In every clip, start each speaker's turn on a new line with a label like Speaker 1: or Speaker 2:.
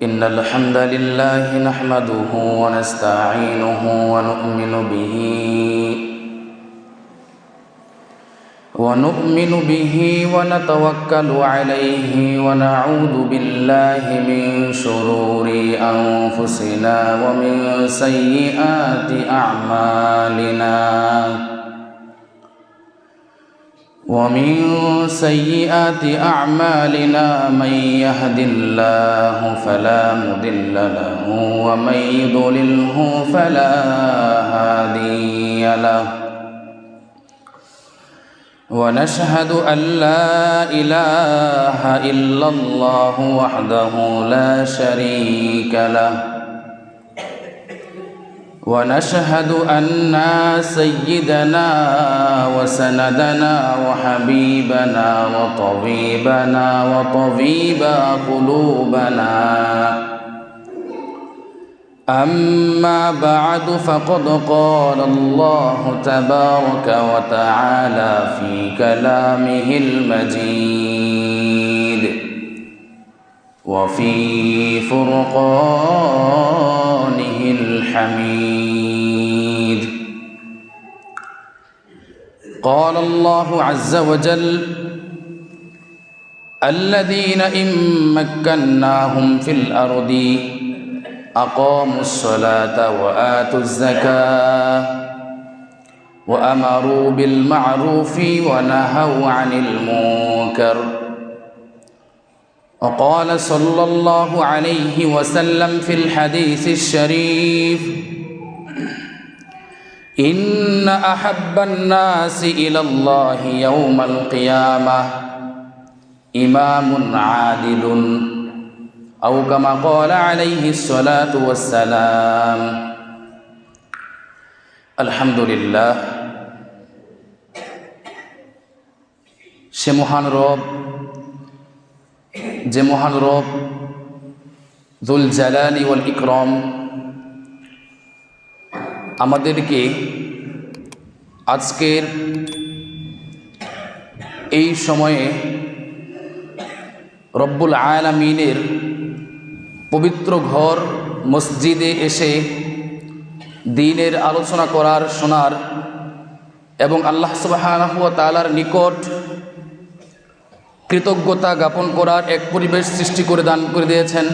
Speaker 1: إن الحمد لله نحمده ونستعينه ونؤمن به ونتوكل عليه ونعوذ بالله من شرور أنفسنا ومن سيئات أعمالنا من يهد الله فلا مضل له ومن يضلله فلا هادي له ونشهد أن لا إله إلا الله وحده لا شريك له ونشهد أن سيدنا وسندنا وحبيبنا وطبيب قلوبنا أما بعد فقد قال الله تبارك وتعالى في كلامه المجيد وفي فرقانه الحميد قال الله عز وجل الذين إن مكناهم في الأرض أقاموا الصلاة وآتوا الزكاة وأمروا بالمعروف ونهوا عن المنكر وقال صلى الله عليه وسلم في الحديث الشريف إن أحب الناس إلى الله يوم القيامة إمام عادل أو كما قال عليه الصلاة والسلام الحمد لله সে মহান রব যে মহান রব যুল জালালি ওয়াল ইকরাম আমাদেরকে আজকের এই সময়ে রব্বুল আলামিনের পবিত্র ঘর মসজিদে এসে দ্বীনের আলোচনা করার শোনার এবং আল্লাহ সুবহানাহু ওয়া তাআলার নিকট কৃতজ্ঞতা জ্ঞাপন করার এক পরিবেশ সৃষ্টি করে দান করে দিয়েছেন।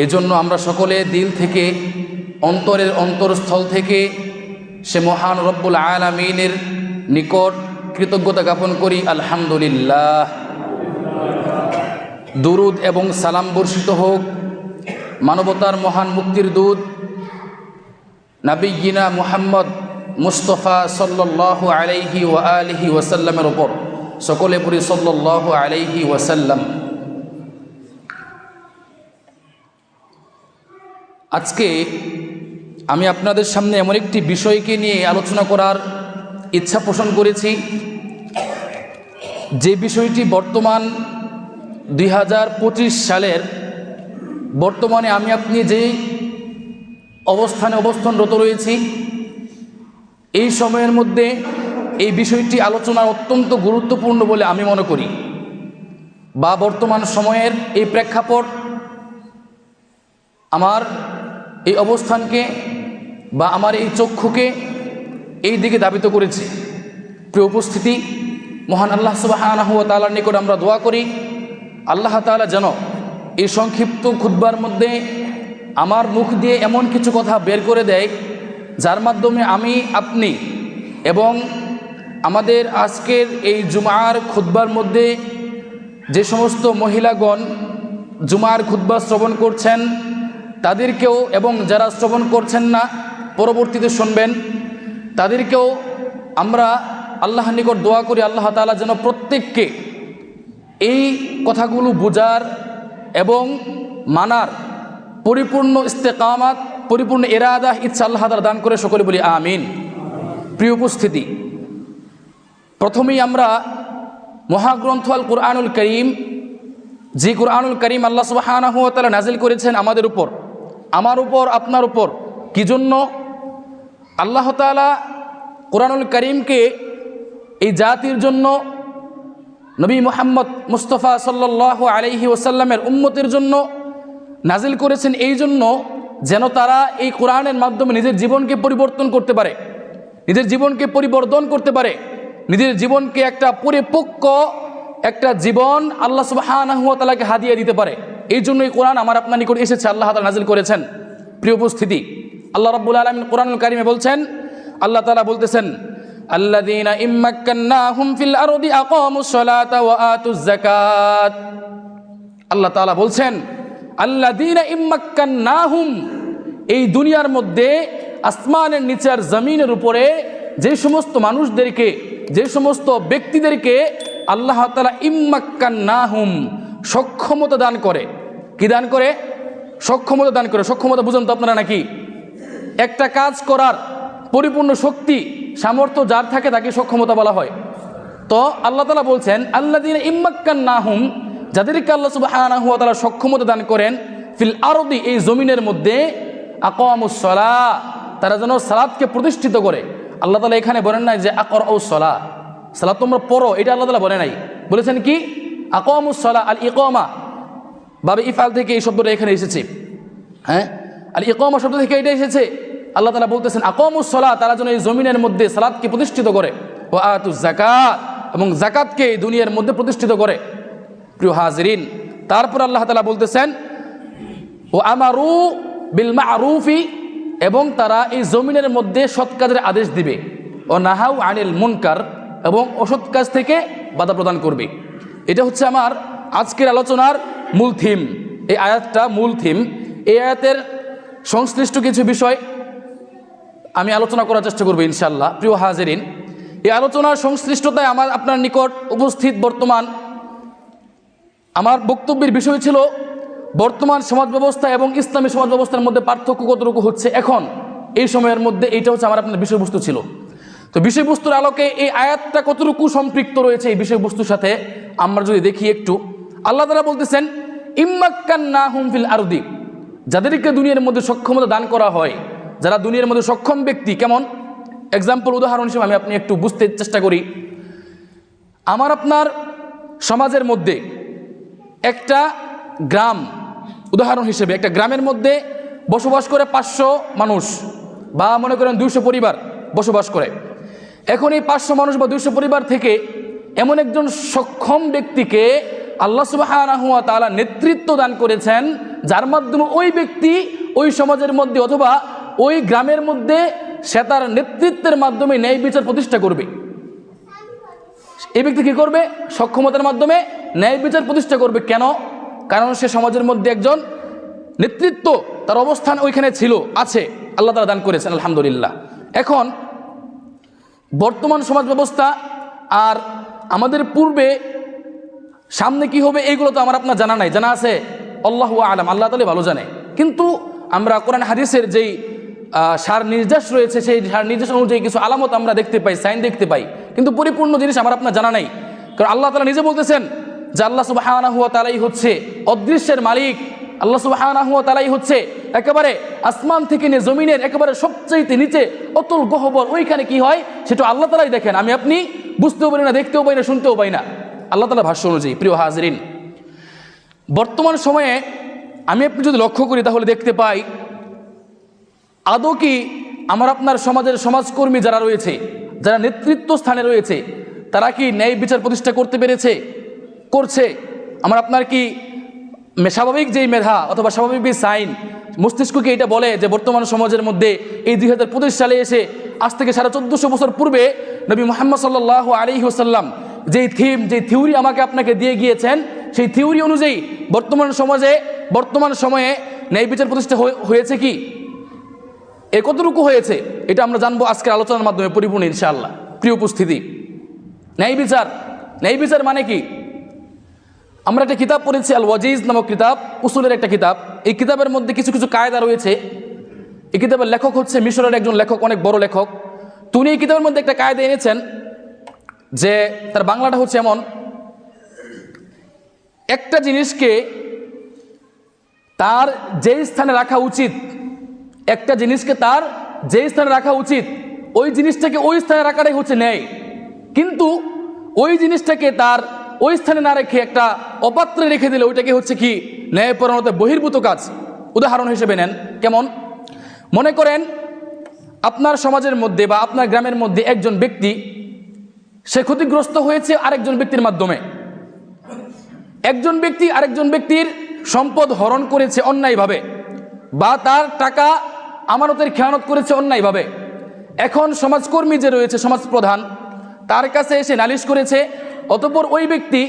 Speaker 1: এজন্য আমরা সকলে দিল থেকে অন্তরের অন্তরস্থল থেকে সে মহান রব্বুল আলামিনের নিকট কৃতজ্ঞতা জ্ঞাপন করি আলহামদুলিল্লাহ। দুরুদ এবং সালাম বর্ষিত হোক মানবতার মহান মুক্তির দূত নবিয়্যিনা মুহাম্মদ মুস্তাফা সাল্লাল্লাহু আলাইহি ওয়া আলিহি ওয়াসাল্লামের ওপর। সকলে পড়ি সাল্লাল্লাহু আলাইহি ওয়াসাল্লাম। আজকে আমি আপনাদের সামনে এমন একটি বিষয়কে নিয়ে আলোচনা করার ইচ্ছা পোষণ করেছি, যে বিষয়টি বর্তমান 2025 সালের বর্তমানে আমি আপনি যেই অবস্থানরত রয়েছি, এই সময়ের মধ্যে এই বিষয়টি আলোচনা অত্যন্ত গুরুত্বপূর্ণ বলে আমি মনে করি, বা বর্তমান সময়ের এই প্রেক্ষাপট আমার এই অবস্থানকে বা আমার এই চক্ষুকে এই দিকে ধাবিত করেছে। প্রিয় উপস্থিতি, মহান আল্লাহ সুবহানাহু ওয়া তাআলার নিকট আমরা দোয়া করি আল্লাহ তাআলা যেন এই সংক্ষিপ্ত খুতবার মধ্যে আমার মুখ দিয়ে এমন কিছু কথা বের করে দেয় যার মাধ্যমে আমি আপনি এবং আমাদের আজকের এই জুমার খুতবার মধ্যে যে সমস্ত মহিলাগণ জুমার খুতবা শ্রবণ করছেন তাদেরকেও, এবং যারা শ্রবণ করছেন না পরবর্তীতে শুনবেন তাদেরকেও আমরা আল্লাহর নিকট দোয়া করি আল্লাহ তাআলা যেন প্রত্যেককে এই কথাগুলো বোঝার এবং মানার পরিপূর্ণ ইস্তেকামাত, পরিপূর্ণ ইরাদা, ইচ্ছা আল্লাহ তাআলা দান করে সকলে বলি আমিন। প্রিয় উপস্থিতি, প্রথমেই আমরা মহাগ্রন্থ আল কুরআনুল করিম, যে কুরআনুল করিম আল্লাহ সুবহানাহু ওয়া তাআলা নাজিল করেছেন আমাদের উপর, আমার উপর, আপনার উপর, কি জন্য আল্লাহ তাআলা কুরআনুল করিমকে এই জাতির জন্য, নবী মুহাম্মদ মুস্তাফা সাল্লাল্লাহু আলাইহি ওয়াসাল্লামের উম্মতের জন্য নাজিল করেছেন এই জন্য যেন তারা এই কোরআনের মাধ্যমে নিজের জীবনকে পরিবর্তন করতে পারে, নিজের জীবনকে পরিবর্তন করতে পারে, নিজের জীবনকে একটা পরিপক্ক একটা জীবন আল্লাহ সুবহানাহু ওয়া তাআলাকে হাদিয়া দিতে পারে। এই জন্য এই কোরআন আমার আপনার নিকট এসেছে, আল্লাহ তাআলা নাজিল করেছেন। প্রিয় উপস্থিতি, আল্লাহ রাব্বুল আলামিন কোরআনুল কারীমে বলছেন, আল্লাহ তাআলা বলতেছেন, আল্লাযীনা ইম্মাক্কান্নাহুম ফিল আরদি আকামুস সালাতা ওয়া আতুজ যাকাত। আল্লাহ তাআলা বলছেন, আল্লাযীনা ইম্মাক্কান্নাহুম, এই দুনিয়ার মধ্যে আসমানের নিচে আর জমিনের উপরে যে সমস্ত মানুষদেরকে, যে সমস্ত ব্যক্তিদেরকে আল্লাহ তাআলা ইম্মাক্কান্নাহুম সক্ষমতা দান করে। কি দান করে? সক্ষমতা দান করে। সক্ষমতা বুঝেন তো আপনারা নাকি? একটা কাজ করার পরিপূর্ণ শক্তি সামর্থ্য যার থাকে তাকে সক্ষমতা বলা হয়। তো আল্লাহ তাআলা বলছেন, আল্লাযীনা ইম্মাক্কান্নাহুম, যাদেরকে আল্লাহ সুবহানাহু ওয়া তাআলা সক্ষমতা দান করেন, ফিল আরদি, এই জমিনের মধ্যে, আকামুস সালাহ, তারা যেন সালাতকে প্রতিষ্ঠিত করে। আল্লাহ তাআলা এখানে বলেন নাই যে আকরাউস সালাহ, সালাত তোমরা পড়ো, এটা আল্লাহ তাআলা বলে নাই। বলেছেন কি? আকামুস সালাহ, আল ইকামা বাবে ইফআল থেকে এই শব্দটা এখানে এসেছে। হ্যাঁ, আল ইকামা শব্দ থেকে এটা এসেছে। আল্লাহ তাআলা বলতেছেন আকামুস সালাহ, তারা যেন এই জমিনের মধ্যে সালাতকে প্রতিষ্ঠিত করে, ওয়া আতুজ যাকাত, এবং যাকাতকে এই দুনিয়ার মধ্যে প্রতিষ্ঠিত করে। প্রিয় হাজিরিন, তারপর আল্লাহ তাআলা বলতেছেন, ও আমারু বিল মা'রুফি, এবং তারা এই জমিনের মধ্যে সৎ কাজের আদেশ দিবে, ও নাহাউ আনিল মুনকার, এবং অসৎ কাজ থেকে বাধা প্রদান করবে। এটা হচ্ছে আমার আজকের আলোচনার মূল থিম। এই আয়াতটা মূল থিম। এই আয়াতের সংশ্লিষ্ট কিছু বিষয় আমি আলোচনা করার চেষ্টা করব ইনশাআল্লাহ। প্রিয় হাজিরিন, এই আলোচনার সংশ্লিষ্টতায় আমার আপনার নিকট উপস্থিত বর্তমান আমার বক্তব্যের বিষয় ছিল বর্তমান সমাজ ব্যবস্থা এবং ইসলামী সমাজ ব্যবস্থার মধ্যে পার্থক্য কতটুকু হচ্ছে এখন এই সময়ের মধ্যে। এইটা হচ্ছে আমার আপনার বিষয়বস্তু ছিল। তো বিষয়বস্তুর আলোকে এই আয়াতটা কতটুকু সম্পৃক্ত রয়েছে এই বিষয়বস্তুর সাথে আমরা যদি দেখি একটু, আল্লাহ তাআলা বলতেছেন, ইম্মাক্কান্নাহুম ফিল আরদি, যাদেরকে দুনিয়ার মধ্যে সক্ষমতা দান করা হয়, যারা দুনিয়ার মধ্যে সক্ষম ব্যক্তি। কেমন? এক্সাম্পল, উদাহরণ হিসেবে আমি আপনি একটু বুঝতে চেষ্টা করি। আমার আপনার সমাজের মধ্যে একটা গ্রাম, উদাহরণ হিসেবে একটা গ্রামের মধ্যে বসবাস করে 500 মানুষ, বা মনে করেন 200 পরিবার বসবাস করে। এখন এই 500 মানুষ বা 200 পরিবার থেকে এমন একজন সক্ষম ব্যক্তিকে আল্লাহ সুবহানাহু ওয়া তাআলা নেতৃত্ব দান করেছেন, যার মাধ্যমে ওই ব্যক্তি ওই সমাজের মধ্যে অথবা ওই গ্রামের মধ্যে সে তার নেতৃত্বের মাধ্যমে ন্যায় বিচার প্রতিষ্ঠা করবে। এই ব্যক্তি কী করবে? সক্ষমতার মাধ্যমে ন্যায় বিচার প্রতিষ্ঠা করবে। কেন? কারণ সে সমাজের মধ্যে একজন নেতৃত্ব, তার অবস্থান ওইখানে ছিল, আছে, আল্লাহ তাআলা দান করেছেন, আলহামদুলিল্লাহ। এখন বর্তমান সমাজ ব্যবস্থা আর আমাদের পূর্বে সামনে কি হবে এইগুলো তো আমার আপনার জানা নাই। জানা আছে আল্লাহু আ'লাম, আল্লাহ তাআলা ভালো জানে। কিন্তু আমরা কোরআন হাদিসের যেই সার নির্দেশ রয়েছে, সেই সার নির্দেশ অনুযায়ী কিছু আলামত আমরা দেখতে পাই, সাইন দেখতে পাই, কিন্তু পরিপূর্ণ জিনিস আমার আপনার জানা নাই। কারণ আল্লাহ তাআলা নিজে বলতেছেন যে আল্লাহ সুবহানাহু ওয়া তাআলাই হচ্ছে অদৃশ্যের মালিক। আল্লাহ সুবহানাহু ওয়া তাআলাই হচ্ছে একেবারে আসমান থেকে নিয়ে জমিনের একেবারে সবচাইতে নিচে অতল গহ্বর, ওইখানে কি হয় সেটা আল্লাহ তাআলাই দেখেন। আমি আপনি বুঝতেও পারি না, দেখতেও পাই না, শুনতেও পাই না, আল্লাহ তাআলা ভাষ্য অনুযায়ী। প্রিয় হাজিরিন, বর্তমান সময়ে আমি আপনি যদি লক্ষ্য করি তাহলে দেখতে পাই আদৌ কি আমার আপনার সমাজের সমাজকর্মী যারা রয়েছে, যারা নেতৃত্ব স্থানে রয়েছে, তারা কি ন্যায় বিচার প্রতিষ্ঠা করতে পেরেছে? করছে? আমার আপনার কি স্বাভাবিক যেই মেধা অথবা স্বাভাবিক যে সাইন মস্তিষ্ককে এটা বলে যে বর্তমান সমাজের মধ্যে এই 2025 সালে এসে আজ থেকে 1450 বছর পূর্বে নবী মুহাম্মদ সাল্লাল্লাহু আলাইহি ওয়াসাল্লাম যেই থিওরি আমাকে আপনাকে দিয়ে গিয়েছেন, সেই থিওরি অনুযায়ী বর্তমান সময়ে ন্যায় বিচার প্রতিষ্ঠা হয়েছে কি? এ কতটুকু হয়েছে এটা আমরা জানবো আজকের আলোচনার মাধ্যমে পরিপূর্ণ ইনশাআল্লাহ। প্রিয় উপস্থিতি, ন্যায় বিচার মানে কি? আমরা একটা কিতাব পড়েছি, আল ওয়াজিজ নামক কিতাব, উসুলের একটা কিতাব। এই কিতাবের মধ্যে কিছু কিছু কায়দা রয়েছে। এই কিতাবের লেখক হচ্ছে মিশরের একজন লেখক, অনেক বড় লেখক। তিনি এই কিতাবের মধ্যে একটা কায়দা এনেছেন, যে তার বাংলাটা হচ্ছে এমন: একটা জিনিসকে তার যেই স্থানে রাখা উচিত, একটা জিনিসকে তার যেই স্থানে রাখা উচিত ওই জিনিসটাকে ওই স্থানে রাখাটাই হচ্ছে ন্যায়। কিন্তু ওই জিনিসটাকে তার ওই স্থানে না রেখে একটা অপাত্রে রেখে দিলে ওইটাকে হচ্ছে কি ন্যায়পরায়ণতা বহির্ভূত কাজ। উদাহরণ হিসেবে নেন, কেমন? মনে করেন আপনার সমাজের মধ্যে বা আপনার গ্রামের মধ্যে একজন ব্যক্তি সে ক্ষতিগ্রস্ত হয়েছে আরেকজন ব্যক্তির মাধ্যমে। একজন ব্যক্তি আরেকজন ব্যক্তির সম্পদ হরণ করেছে অন্যায়ভাবে, বা তার টাকা আমানতের খেয়ানত করেছে অন্যায়ভাবে। এখন সমাজকর্মী যে রয়েছে, সমাজ প্রধান, তার কাছে এসে নালিশ করেছে। অতঃপর ওই ব্যক্তি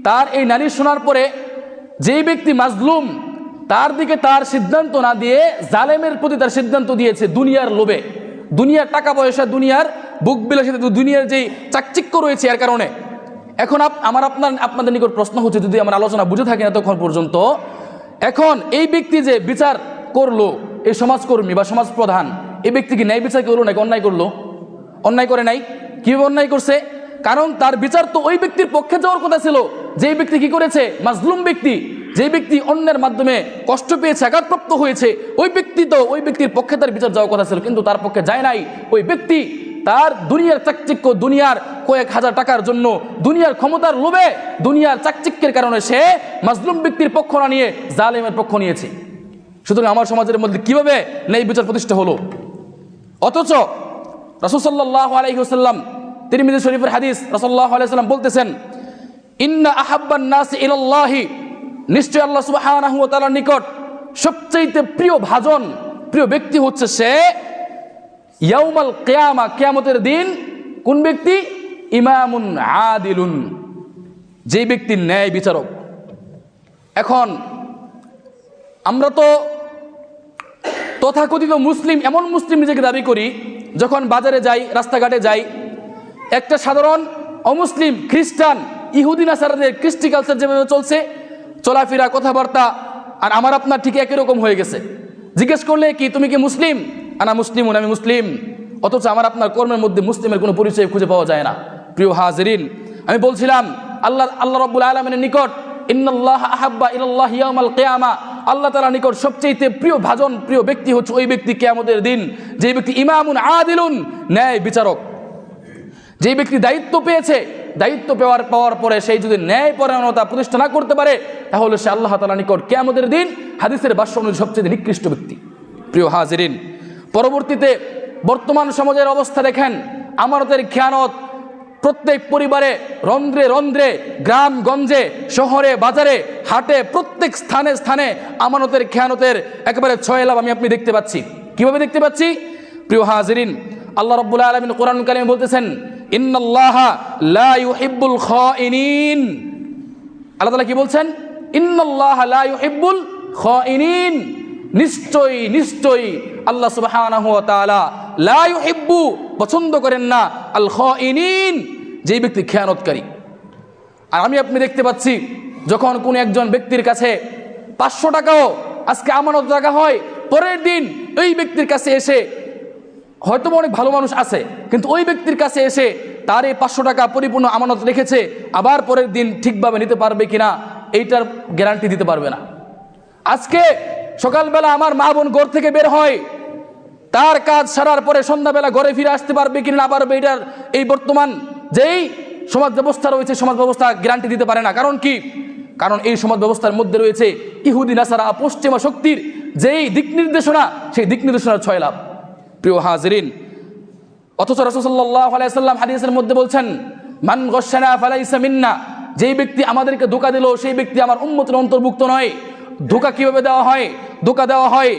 Speaker 1: তার এই নালিশ শোনার পরে যেই ব্যক্তি মাজলুম তার দিকে তার সিদ্ধান্ত না দিয়ে জালেমের প্রতি তার সিদ্ধান্ত দিয়েছে দুনিয়ার লোভে, দুনিয়ার টাকা পয়সা, দুনিয়ার বুক বিলাসিতা, দুনিয়ার যেই চাকচিক্য রয়েছে এর কারণে। এখন আপনাদের নিকট প্রশ্ন হচ্ছে, যদি আমার আলোচনা বুঝে থাকি না তখন পর্যন্ত, এখন এই ব্যক্তি যে বিচার করলো, এই সমাজকর্মী বা সমাজ প্রধান, এই ব্যক্তি কি ন্যায় বিচার করলো নাকি অন্যায় করলো? অন্যায় করে নাই। কিভাবে অন্যায় করছে? কারণ তার বিচার তো ওই ব্যক্তির পক্ষে যাওয়ার কথা ছিল, যেই ব্যক্তি কি করেছে, মাজলুম ব্যক্তি, যেই ব্যক্তি অন্যের মাধ্যমে কষ্ট পেয়েছে, আঘাতপ্রাপ্ত হয়েছে, ওই ব্যক্তির পক্ষে তার বিচার যাওয়ার কথা ছিল, কিন্তু তার পক্ষে যায় নাই। ওই ব্যক্তি তার দুনিয়ার চাকচিক্য, দুনিয়ার কয়েক হাজার টাকার জন্য, দুনিয়ার ক্ষমতার লোভে, দুনিয়ার চাকচিক্যের কারণে সে মাজলুম ব্যক্তির পক্ষ না নিয়ে জালেমের পক্ষ নিয়েছে। সুতরাং আমার সমাজের মধ্যে কিভাবে ন্যায় বিচার প্রতিষ্ঠা হলো? অথচ রাসূল সাল্লাল্লাহু আলাইহি ওয়াসাল্লাম, তিরমিজি শরীফের হাদিস, রাসূল সাল্লাল্লাহু আলাইহি ওয়াসাল্লাম বলতেছেন, ইন্না আহাব্বান নাসি ইলাল্লাহি, নিশ্চয় আল্লাহ সুবহানাহু ওয়া তাআলার নিকট সবচেয়ে প্রিয় ভাজন, প্রিয় ব্যক্তি হচ্ছে সে ইয়াউমাল কিয়ামা, কিয়ামতের দিন। কোন ব্যক্তি? ইমামুন আদিলুন, যেই ব্যক্তি ন্যায় বিচারক। এখন আমরা তো তথাকথিত মুসলিম, এমন মুসলিম নিজেকে দাবি করি, যখন বাজারে যাই, রাস্তাঘাটে যাই, একটা সাধারণ অমুসলিম, খ্রিস্টান, ইহুদি নাসারাদের কৃষ্টি কালচার যেভাবে চলছে, চলাফেরা, কথাবার্তা, আর আমার আপনার ঠিক একই রকম হয়ে গেছে। জিজ্ঞেস করলে কি তুমি কি মুসলিম? আনা মুসলিমুন, আমি মুসলিম। অথচ আমার আপনার কর্মের মধ্যে মুসলিমের কোনো পরিচয় খুঁজে পাওয়া যায় না। প্রিয় হাজিরিন, আমি বলছিলাম আল্লাহ রাব্বুল আলামিনের নিকট ইন্নাল্লাহা আহাব্বা ইলাল্লাহি ইয়াউমাল কিয়ামা, আল্লাহ তাআলার নিকট সবচেয়ে প্রিয় ভাজন, প্রিয় ব্যক্তি হচ্ছে ওই ব্যক্তি কিয়ামতের দিন, যে ব্যক্তি ইমামুন আদিলুন, ন্যায় বিচারক। যে ব্যক্তি দায়িত্ব পেয়েছে, দায়িত্ব পাওয়ার পরে সেই যদি ন্যায় পরায়ণতা প্রতিষ্ঠা না করতে পারে, তাহলে সে আল্লাহ তাআলার নিকট কিয়ামতের দিন হাদিসের ভাষ্য অনুযায়ী সবচেয়ে নিকৃষ্ট ব্যক্তি। প্রিয় হাজিরিন, পরবর্তীতে বর্তমান সমাজের অবস্থা দেখেন, আমানতের খেয়ানত প্রত্যেক পরিবারে, রন্ধ্রে রন্ধ্রে, গ্রামগঞ্জে, শহরে, বাজারে, হাটে, প্রত্যেক স্থানে স্থানে আমানতের খেয়ানতের একেবারে ছয়লাভ আপনি দেখতে পাচ্ছি। কিভাবে দেখতে পাচ্ছি? প্রিয় হাজিরিন, আল্লাহ রাব্বুল আলামিন কোরআন কারিমে বলতেছেন, ইন্নাল্লাহা লা ইউহিব্বুল খাইনিন। আল্লাহ তাআলা কি বলছেন? ইন্নাল্লাহা লা ইউহিব্বুল খাইনিন, নিশ্চয়ই আল্লাহ সুবহানাহু ওয়া তাআলা লা ইউহিব্বু, পছন্দ করেন না, আল খাইনিন, যেই ব্যক্তি খেয়ানতকারী। আর আমি আপনি দেখতে পাচ্ছি, যখন কোন একজন ব্যক্তির কাছে 500 টাকাও আজকে আমানত রাখা হয়, পরের দিন ওই ব্যক্তির কাছে এসে, হয়তো অনেক ভালো মানুষ আছে, কিন্তু ওই ব্যক্তির কাছে এসে তার এই 500 টাকা পরিপূর্ণ আমানত রেখেছে, আবার পরের দিন ঠিকভাবে নিতে পারবে কিনা এইটার গ্যারান্টি দিতে পারবে না। আজকে সকালবেলা আমার মা বোন ঘর থেকে বের হয়, তার কাজ সারার পরে সন্ধ্যাবেলা ঘরে ফিরে আসতে পারবে কিনা না পারবে, এটার এই বর্তমান যেই সমাজ ব্যবস্থা রয়েছে, সমাজ ব্যবস্থা গ্যারান্টি দিতে পারে না। কারণ কি? কারণ এই সমাজ ব্যবস্থার মধ্যে রয়েছে ইহুদি নাসারা, পশ্চিমা শক্তির যেই দিক নির্দেশনা, সেই দিক নির্দেশনার ছয়লাভ। প্রিয় হাজিরিন, অথচ রাসূল সাল্লাল্লাহু আলাইহি ওয়াসাল্লাম হাদিসের মধ্যে বলছেন, মান গাশশানা ফালাইসা মিন্না, যেই ব্যক্তি আমাদেরকে ধোঁকা দিল সেই ব্যক্তি আমার উম্মতের অন্তর্ভুক্ত নয়। ধোঁকা কিভাবে দেওয়া হয়? ধোঁকা দেওয়া হয়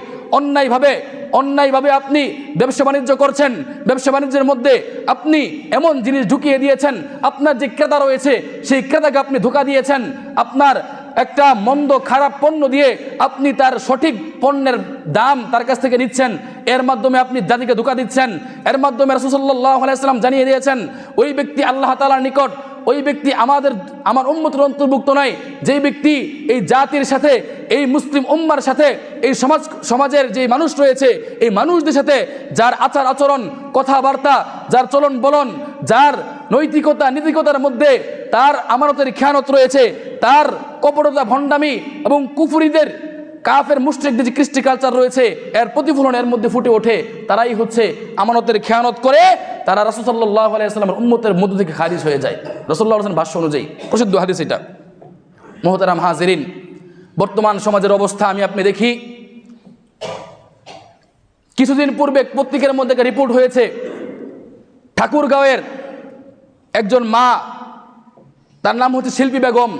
Speaker 1: অন্যায়ভাবে আপনি ব্যবসা বাণিজ্য করছেন, ব্যবসা বাণিজ্যের মধ্যে আপনি এমন জিনিস ঢুকিয়ে দিয়েছেন, আপনার যে ক্রেতা রয়েছে সেই ক্রেতাকে আপনি ধোঁকা দিয়েছেন, আপনার একটা মন্দ খারাপ পণ্য দিয়ে আপনি তার সঠিক পণ্যের দাম তার কাছ থেকে নিচ্ছেন, এর মাধ্যমে আপনি জাতিকে ধোঁকা দিচ্ছেন। এর মাধ্যমে রাসূল সাল্লাল্লাহু আলাইহি ওয়াসাল্লাম জানিয়ে দিয়েছেন, ওই ব্যক্তি আল্লাহ তাআলার নিকট, ওই ব্যক্তি আমার উম্মতের অন্তর্ভুক্ত নয়। যেই ব্যক্তি এই জাতির সাথে, এই মুসলিম উম্মার সাথে, এই সমাজের যে মানুষ রয়েছে, এই মানুষদের সাথে যার আচার আচরণ, কথাবার্তা, যার চলন বলন, যার নৈতিকতা নীতিকতার মধ্যে তার আমানতের খেয়ানত রয়েছে, তার কপটতা, ভণ্ডামি এবং কুফরিদের, কাফের মুশরিকদের যে কৃষ্টি কালচার রয়েছে, এর প্রতিফলন এর মধ্যে ফুটে ওঠে, তারাই হচ্ছে আমানতের খেয়ানত করে তারা রাসূল সাল্লাল্লাহু আলাইহি ওয়াসাল্লামের উম্মতের মধ্য থেকে খারিজ হয়ে যায়। রাসূলুল্লাহ সাল্লাল্লাহু আলাইহি ওয়াসাল্লাম ভাষ্য অনুযায়ী প্রসিদ্ধ হাদিস এটা। মুহতারাম হাজিরিন, বর্তমান সমাজের অবস্থা আমি আপনি দেখি, কিছুদিন পূর্বে পত্রিকার মধ্যে একটা রিপোর্ট হয়েছে, ঠাকুরগাঁওয়ের একজন মা, তার নাম হচ্ছে শিল্পী বেগম।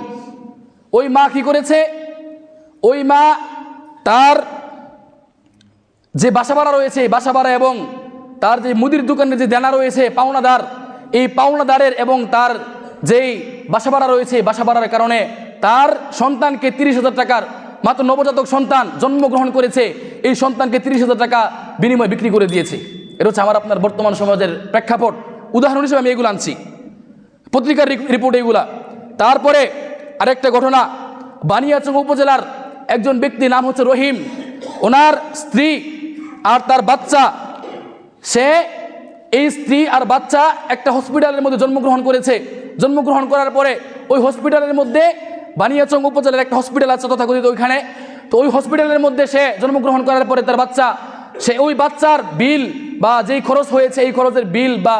Speaker 1: ওই মা কি করেছে, ওই মা তার যে বাসা ভাড়া রয়েছে, বাসা ভাড়া এবং তার যে মুদির দোকানের যে দেনা রয়েছে পাওনাদার, এই পাওনাদারের এবং তার যেই বাসা ভাড়া রয়েছে, বাসা ভাড়ার কারণে তার সন্তানকে 30,000 টাকার, মাত্র নবজাতক সন্তান জন্মগ্রহণ করেছে, এই সন্তানকে 30,000 টাকা বিনিময়ে বিক্রি করে দিয়েছে। এটা হচ্ছে আমার আপনার বর্তমান সমাজের প্রেক্ষাপট। উদাহরণ হিসেবে আমি এগুলো আনছি, পত্রিকার রিপোর্ট এগুলা। তারপরে আরেকটা ঘটনা, বানিয়াচং উপজেলার একজন ব্যক্তি, নাম হচ্ছে রহিম, ওনার স্ত্রী আর তার বাচ্চা, সে এই স্ত্রী আর বাচ্চা একটা হসপিটালের মধ্যে জন্মগ্রহণ করেছে। জন্মগ্রহণ করার পরে ওই হসপিটালের মধ্যে, বানিয়াচং উপজেলার একটা হসপিটাল আছে তথাকথিত ওইখানে, তো ওই হসপিটালের মধ্যে সে জন্মগ্রহণ করার পরে তার বাচ্চা, সে ওই বাচ্চার বিল বা যেই খরচ হয়েছে এই খরচের বিল বা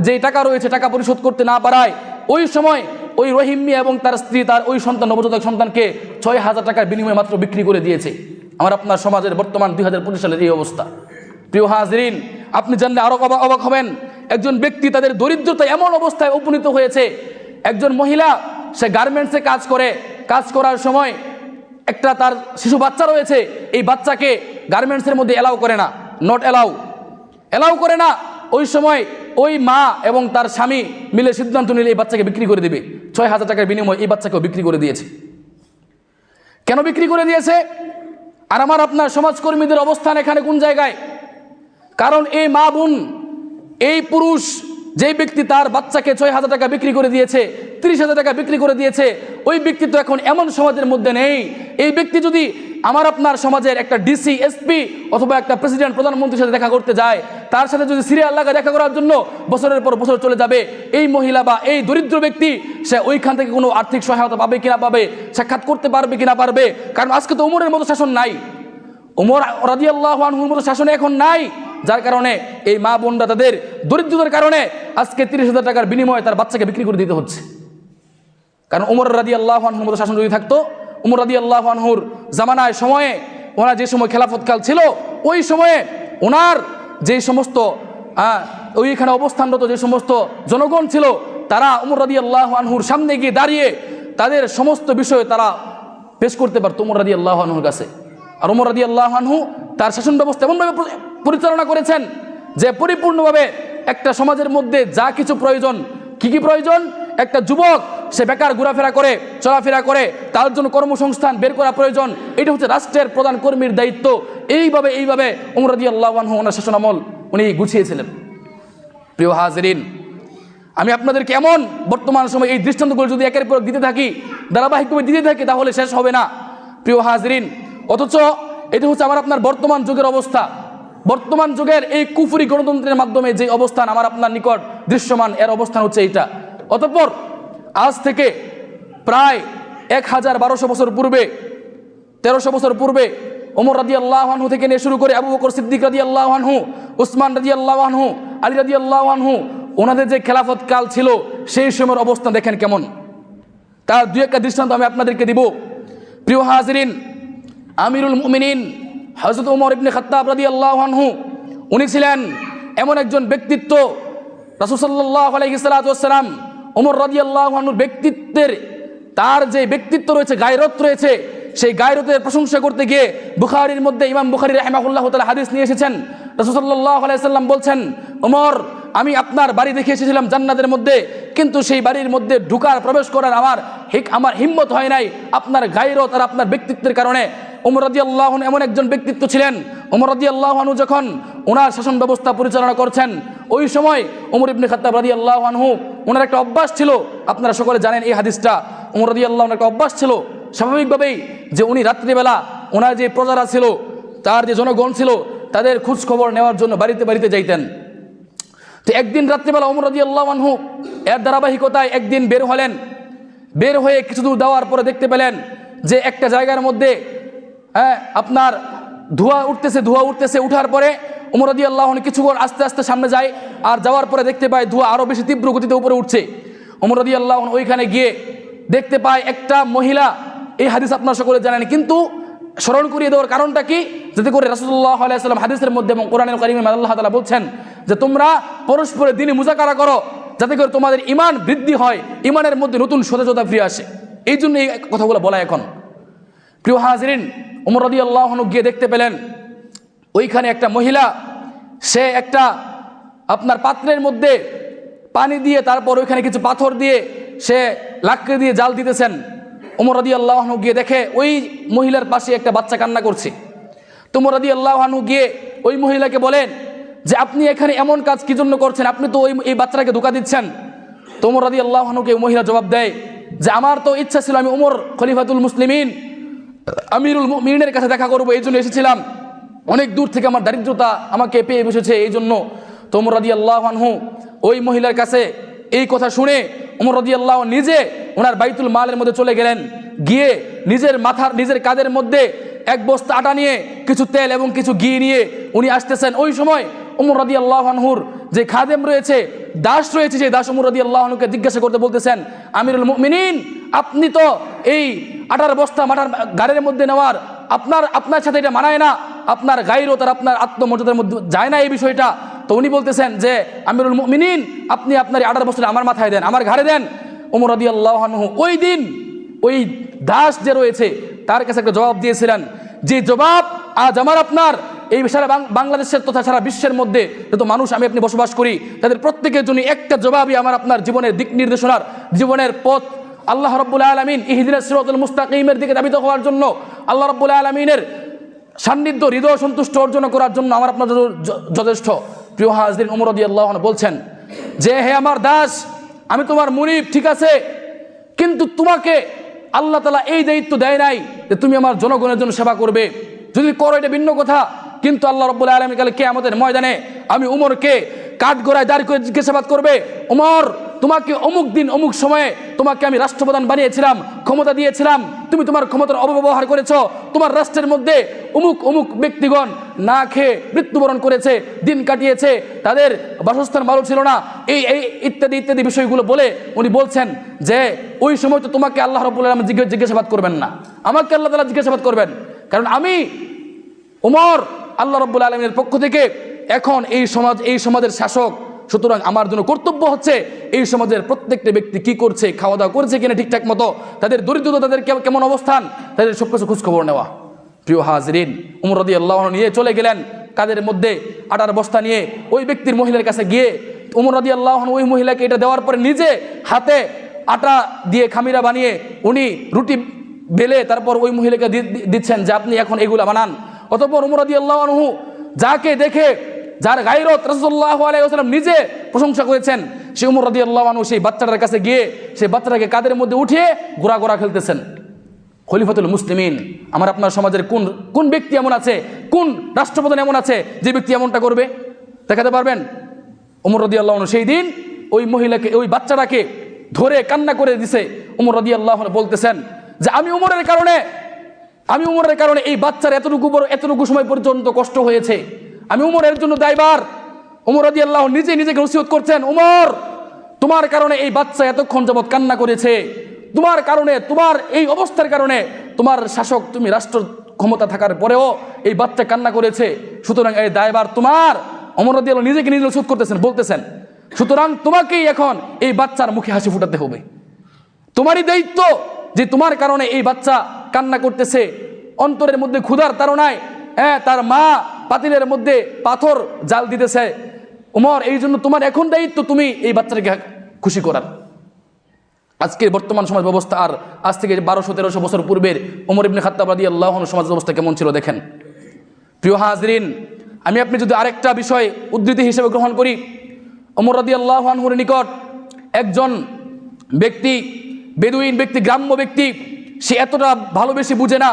Speaker 1: যেই টাকা রয়েছে টাকা পরিশোধ করতে না পারায় ওই সময় ওই রহিম মিয়া এবং তার স্ত্রী তার ওই সন্তান, নবজাতক সন্তানকে 6,000 টাকার বিনিময়ে মাত্র বিক্রি করে দিয়েছে। আমার আপনার সমাজের বর্তমান 2025 সালের এই অবস্থা। প্রিয় হাজরিন, আপনি জানলে আরো অবাক হবেন, একজন ব্যক্তি তাদের দরিদ্রতা এমন অবস্থায় উপনীত হয়েছে, একজন মহিলা সে গার্মেন্টসে কাজ করে, কাজ করার সময় একটা তার শিশু বাচ্চা রয়েছে, এই বাচ্চাকে গার্মেন্টসের মধ্যে এলাও করে না, নট এলাও করে না। ওই সময় ওই মা এবং তার স্বামী মিলে সিদ্ধান্ত নিলে এই বাচ্চাকে বিক্রি করে দিবে। 6,000 টাকার বিনিময়ে এই বাচ্চাকেও বিক্রি করে দিয়েছে। কেন বিক্রি করে দিয়েছে? আর আমার আপনার সমাজকর্মীদের অবস্থান এখানে কোন জায়গায়? কারণ এই মা বোন, এই পুরুষ, যেই ব্যক্তি তার বাচ্চাকে 6,000 টাকা বিক্রি করে দিয়েছে, 30,000 টাকা বিক্রি করে দিয়েছে, ওই ব্যক্তি তো এখন এমন সমাজের মধ্যে নেই। এই ব্যক্তি যদি আমার আপনার সমাজের একটা ডিসি, এসপি অথবা একটা প্রেসিডেন্ট, প্রধানমন্ত্রীর সাথে দেখা করতে যায়, তার সাথে যদি সিরিয়াল লাগা দেখা করার জন্য বছরের পর বছর চলে যাবে, এই মহিলা বা এই দরিদ্র ব্যক্তি সে ওইখান থেকে কোনো আর্থিক সহায়তা পাবে কিনা পাবে, সাক্ষাৎ করতে পারবে কিনা পারবে। কারণ আজকে তো উমরের মতো শাসন নাই, উমর রাদিয়াল্লাহু আনহুর মতো শাসন এখন নাই, যার কারণে এই মা বোনরা তাদের দরিদ্রতার কারণে আজকে 30,000 টাকার বিনিময়ে তার বাচ্চাকে বিক্রি করে দিতে হচ্ছে। কারণ উমর রাদিয়াল্লাহু আনহুর মতো শাসন যদি থাকতো, উমর রাদিয়াল্লাহু আনহুর জামানায় সময়ে, ওনার যে সময় খেলাফতকাল ছিল, ওই সময়ে ওনার যে সমস্ত ওইখানে অবস্থানরত যে সমস্ত জনগণ ছিল, তারা উমর রাদিয়াল্লাহু আনহুর সামনে গিয়ে দাঁড়িয়ে তাদের সমস্ত বিষয় তারা পেশ করতে পারত উমর রাদিয়াল্লাহু আনহুর কাছে। আর উমর রাদিয়াল্লাহু আনহু তার শাসন ব্যবস্থা এমনভাবে পরিচালনা করেছেন যে পরিপূর্ণভাবে একটা সমাজের মধ্যে যা কিছু প্রয়োজন, কি প্রয়োজন, একটা যুবক সে বেকার ঘোরাফেরা করে, চলাফেরা করে, তার জন্য কর্মসংস্থান বের করা প্রয়োজন, এটা হচ্ছে রাষ্ট্রের প্রধান কর্মীর দায়িত্ব। এইভাবে উমর রাদিয়াল্লাহু আনহু ওনার শাসনামল উনি গুছিয়েছিলেন। প্রিয় হাজিরিন, আমি আপনাদেরকে এমন বর্তমান সময় এই দৃষ্টান্তগুলো যদি একের পর দিতে থাকি, ধারাবাহিকভাবে দিতে থাকি, তাহলে শেষ হবে না। প্রিয় হাজিরিন, অথচ এটা হচ্ছে আমার আপনার বর্তমান যুগের অবস্থা। বর্তমান যুগের এই কুফরি গণতন্ত্রের মাধ্যমে যে অবস্থান আমার আপনার নিকট দৃশ্যমান, এর অবস্থান হচ্ছে এইটা। অতঃপর আজ থেকে প্রায় 1,1200 বছর পূর্বে, 1300 বছর পূর্বে ওমর রাদিয়াল্লাহু আনহু থেকে নিয়ে শুরু করে আবু বকর সিদ্দিক রাদিয়াল্লাহু আনহু, উসমান রাদিয়াল্লাহু আনহু, আলী রাদিয়াল্লাহু আনহু, ওনাদের যে খেলাফত কাল ছিল সেই সময়ের অবস্থা দেখেন কেমন। তার দুই একটা দৃষ্টান্ত আমি আপনাদেরকে দিব। প্রিয় হাজিরিন, আমিরুল মুমিনিন হযরত ওমর ইবনে খাত্তাব রাদিয়াল্লাহু আনহু, উনি ছিলেন এমন একজন ব্যক্তিত্ব, রাসূল সাল্লাল্লাহু আলাইহি ওয়াসাল্লাম ওমর রাদিয়াল্লাহু আনহুর ব্যক্তিত্বের, তার যে ব্যক্তিত্ব রয়েছে, গায়রত রয়েছে, সেই গায়রতের প্রশংসা করতে গিয়ে বুখারীর মধ্যে ইমাম বুখারী রাহিমাহুল্লাহ তাআলা হাদিস নিয়ে এসেছেন। রাসূল সাল্লাল্লাহু আলাইহি ওয়াসাল্লাম বলছেন, ওমর, আমি আপনার বাড়ি দেখে এসেছিলাম জান্নাতের মধ্যে, কিন্তু সেই বাড়ির মধ্যে ঢুকার, প্রবেশ করার আমার হিম্মত হয় নাই আপনার গায়রত আর আপনার ব্যক্তিত্বের কারণে। ওমর রাদিয়াল্লাহু আনহু এমন একজন ব্যক্তিত্ব ছিলেন, ওমর রাদিয়াল্লাহু আনহু যখন ওনার শাসন ব্যবস্থা পরিচালনা করছেন, ওই সময় ওমর ইবনে খাত্তাব রাদিয়াল্লাহু আনহু ওনার একটা অভ্যাস ছিল, আপনারা সকলে জানেন এই হাদিসটা। ওমর রাদিয়াল্লাহু আনহুর একটা অভ্যাস ছিল স্বাভাবিকভাবেই, যে উনি রাত্রিবেলা ওনার যে প্রজারা ছিল, তার যে জনগণ ছিল, তাদের খোঁজ খবর নেওয়ার জন্য বাড়িতে বাড়িতে যাইতেন। তো একদিন রাত্রিবেলা ওমর রাদিয়াল্লাহু আনহু এর ধারাবাহিকতায় একদিন বের হলেন। বের হয়ে কিছু দূর যাওয়ার পরে দেখতে পেলেন যে একটা জায়গার মধ্যে আপনার ধোঁয়া উঠতেছে। উঠার পরে ওমর রাদিয়াল্লাহু আনহু কিছুক্ষণ আস্তে আস্তে সামনে যায়, আর যাওয়ার পরে দেখতে পায় ধোঁয়া আরও বেশি তীব্র গতিতে উপরে উঠছে। ওমর রাদিয়াল্লাহু আনহু ওইখানে গিয়ে দেখতে পায় একটা মহিলা, এই হাদিস আপনারা সকলে জানেন, কিন্তু স্মরণ করিয়ে দেওয়ার কারণটা কি, যাতে করে রাসূলুল্লাহ সাল্লাল্লাহু আলাইহি ওয়াসাল্লাম হাদিসের মধ্যে এবং কোরআনুল কারীমে আল্লাহ তাআলা বলছেন যে তোমরা পরস্পরের দ্বীনি মুযাকারা করো, যাতে করে তোমাদের ঈমান বৃদ্ধি হয়, ঈমানের মধ্যে নতুন সতেজতা ফিরে আসে। এই জন্য এই কথাগুলো বলা। এখন প্রিয় হাজিরিন, ওমর রাদিয়াল্লাহু আনহু গিয়ে দেখতে পেলেন ওইখানে একটা মহিলা, সে একটা আপনার পাত্রের মধ্যে পানি দিয়ে তারপর ওইখানে কিছু পাথর দিয়ে সে লাকড়ি দিয়ে জাল দিতেছেন। ওমর রাদিয়াল্লাহু আনহু গিয়ে দেখে ওই মহিলার পাশে একটা বাচ্চা কান্না করছে। তো ওমর রাদিয়াল্লাহু আনহু গিয়ে ওই মহিলাকে বলেন যে আপনি এখানে এমন কাজ কি জন্য করছেন, আপনি তো এই বাচ্চাটাকে ধোঁকা দিচ্ছেন। তো ওমর রাদিয়াল্লাহু আনহুকে মহিলা জবাব দেয় যে আমার তো ইচ্ছা ছিল আমি ওমর খলিফাতুল মুসলিমিন আমিরুল মুমিনিনের কাছে দেখা করবো, এই জন্য এসেছিলাম, অনেক দূর থেকে আমার দারিদ্রতা আমাকে পেয়ে বসেছে এই জন্য। তো ওমর রাদিয়াল্লাহু আনহু ওই মহিলার কাছে এই কথা শুনে ওমর রাদিয়াল্লাহু নিজে ওনার বাইতুল মালের মধ্যে চলে গেলেন, গিয়ে নিজের কাঁধের মধ্যে এক বস্তা আটা নিয়ে কিছু তেল এবং কিছু ঘি নিয়ে উনি আসতেছেন। ওই সময় ওমর রাদিয়াল্লাহু আনহুর যে খাদেম রয়েছে, দাস রয়েছে, সেই দাস ওমর রাদিয়াল্লাহু আনহুকে জিজ্ঞাসা করতে বলতেছেন, আমিরুল মুমিনিন আপনি তো এই আটার বস্তা মাটার গাড়ির মধ্যে নেওয়ার আপনার সাথে এটা মানায় না, আপনার গায়রত আর আপনার আত্মমর্যাদার মধ্যে যায় না এই বিষয়টা। তো উনি বলতেছেন যে আমিরুল মুমিনিন আপনি আপনার আটার বস্তা আমার মাথায় দেন, আমার ঘাড়ে দেন। ওমর রাদিয়াল্লাহু আনহু ওই দিন ওই দাস যে রয়েছে তার কাছে একটা জবাব দিয়েছিলেন, যে জবাব আজ আমার আপনার এই সারা বাংলাদেশের তথা সারা বিশ্বের মধ্যে যত মানুষ আমি আপনি বসবাস করি তাদের প্রত্যেকের জন্য একটা জবাবই আমার আপনার জীবনের দিক নির্দেশনার, জীবনের পথ আল্লাহ রাব্বুল আলামিন ইহদিনাস সিরাতাল মুস্তাকিমের দিকে ধাবিত হওয়ার জন্য, আল্লাহ রাব্বুল আলামিনের সান্নিধ্য হৃদয় সন্তুষ্ট অর্জন করার জন্য আমার আপনার যথেষ্ট। প্রিয় হাজিরিন, ওমর রাদিয়াল্লাহু আনহু বলছেন যে হে আমার দাস, আমি তোমার মুনিব ঠিক আছে, কিন্তু তোমাকে আল্লাহ তাআলা এই দায়িত্ব দেয় নাই যে তুমি আমার জনগণের জন্য সেবা করবে। যদি করো এটা ভিন্ন কথা, কিন্তু আল্লাহ রাব্বুল আলামিন কাল কিয়ামতের ময়দানে আমি উমরকে কাঠগড়ায় দাঁড় করে জিজ্ঞাসাবাদ করবে, উমর তোমাকে অমুক দিন অমুক সময়ে তোমাকে আমি রাষ্ট্রপ্রধান বানিয়েছিলাম, ক্ষমতা দিয়েছিলাম, তুমি তোমার ক্ষমতার অপব্যবহার করেছো, তোমার রাষ্ট্রের মধ্যে অমুক অমুক ব্যক্তিগণ না খেয়ে মৃত্যুবরণ করেছে, দিন কাটিয়েছে, তাদের বাসস্থান ভালো ছিল না, এই এই ইত্যাদি ইত্যাদি বিষয়গুলো বলে উনি বলছেন যে ওই সময় তো তোমাকে আল্লাহ রাব্বুল আলামিন জিজ্ঞাসাবাদ করবেন না, আমাকে আল্লাহ তাআলা জিজ্ঞাসাবাদ করবেন, কারণ আমি উমর আল্লাহ রাব্বুল আলামিনের পক্ষ থেকে এখন এই সমাজের শাসক। সুতরাং আমার জন্য কর্তব্য হচ্ছে এই সমাজের প্রত্যেকটা ব্যক্তি কি করছে, খাওয়া দাওয়া করছে কিনা ঠিকঠাক মতো, তাদের দরিদ্রতা, তাদের কেমন অবস্থান, তাদের সব কিছু খোঁজখবর নেওয়া। প্রিয় হাজিরিন, ওমর রাদিয়াল্লাহু আনহু নিয়ে চলে গেলেন কাদের মধ্যে আটার বস্তা নিয়ে ওই ব্যক্তির মহিলার কাছে গিয়ে ওমর রাদিয়াল্লাহু আনহু ওই মহিলাকে এটা দেওয়ার পরে নিজে হাতে আটা দিয়ে খামিরা বানিয়ে উনি রুটি বেলে তারপর ওই মহিলাকে দিচ্ছেন যে আপনি এখন এগুলা বানান। অতঃপর ওমর রাদিয়াল্লাহু আনহু যাকে দেখে যার গায়রত রাসূলুল্লাহ আলাইহি ওয়াসাল্লাম নিজে প্রশংসা করেছেন, সেই ওমর রাদিয়াল্লাহু আনহু সেই বাচ্চাটার কাছে গিয়ে সেই বাচ্চাটাকে কাদের মধ্যে উঠিয়ে গোড়া খেলতেছেন। খলিফাতুল মুসলিমিন, আমার আপনার সমাজের কোন ব্যক্তি এমন আছে, কোন রাষ্ট্রপ্রধান এমন আছে যে ব্যক্তি এমনটা করবে? দেখাতে পারবেন? ওমর রাদিয়াল্লাহু আনহু সেই দিন ওই মহিলাকে, ওই বাচ্চাটাকে ধরে কান্না করে দিছে। ওমর রাদিয়াল্লাহু আনহু বলতেছেন যে আমি উমরের কারণে এই বাচ্চার এতটুকু সময় পর্যন্ত কষ্ট হয়েছে, আমি উমরের জন্য দায়বার। ওমর রাদিয়াল্লাহু আনহু নিজেকে নসিহত করছেন, উমর তোমার কারণে এই বাচ্চা এতক্ষণ যাবৎ কান্না করেছে, তোমার কারণে, তোমার এই অবস্থার কারণে, তোমার শাসক, তুমি রাষ্ট্র ক্ষমতা থাকার পরেও এই বাচ্চা কান্না করেছে, সুতরাং এই দায়বার তোমার। ওমর রাদিয়াল্লাহু আনহু নিজেকে নিজে নসিহত করতেছেন, বলতেছেন সুতরাং তোমাকেই এখন এই বাচ্চার মুখে হাসি ফুটাতে হবে, তোমারই দায়িত্ব যে তোমার কারণে এই বাচ্চা কান্না করতেছে, অন্তরের মধ্যে ক্ষুধার তাড়নায় তার মা পাতিলের মধ্যে পাথর জাল দিতেছে। ওমর এই জন্য তোমার এখন দায়িত্ব তুমি এই বাচ্চাটাকে খুশি করার। আজকের বর্তমান সমাজ ব্যবস্থা আর আজ থেকে 1200-1300 বছর পূর্বের ওমর ইবনে খাত্তাব রাদিয়াল্লাহু আনহু সমাজ ব্যবস্থা কেমন ছিল দেখেন। প্রিয় হাজরিন, আমি আপনি যদি আরেকটা বিষয় উদ্ধৃতি হিসেবে গ্রহণ করি, ওমর রাদিয়াল্লাহু আনহুর নিকট একজন ব্যক্তি, বেদুইন ব্যক্তি, গ্রাম্য ব্যক্তি, সে এতটা ভালোবেসে বুঝে না।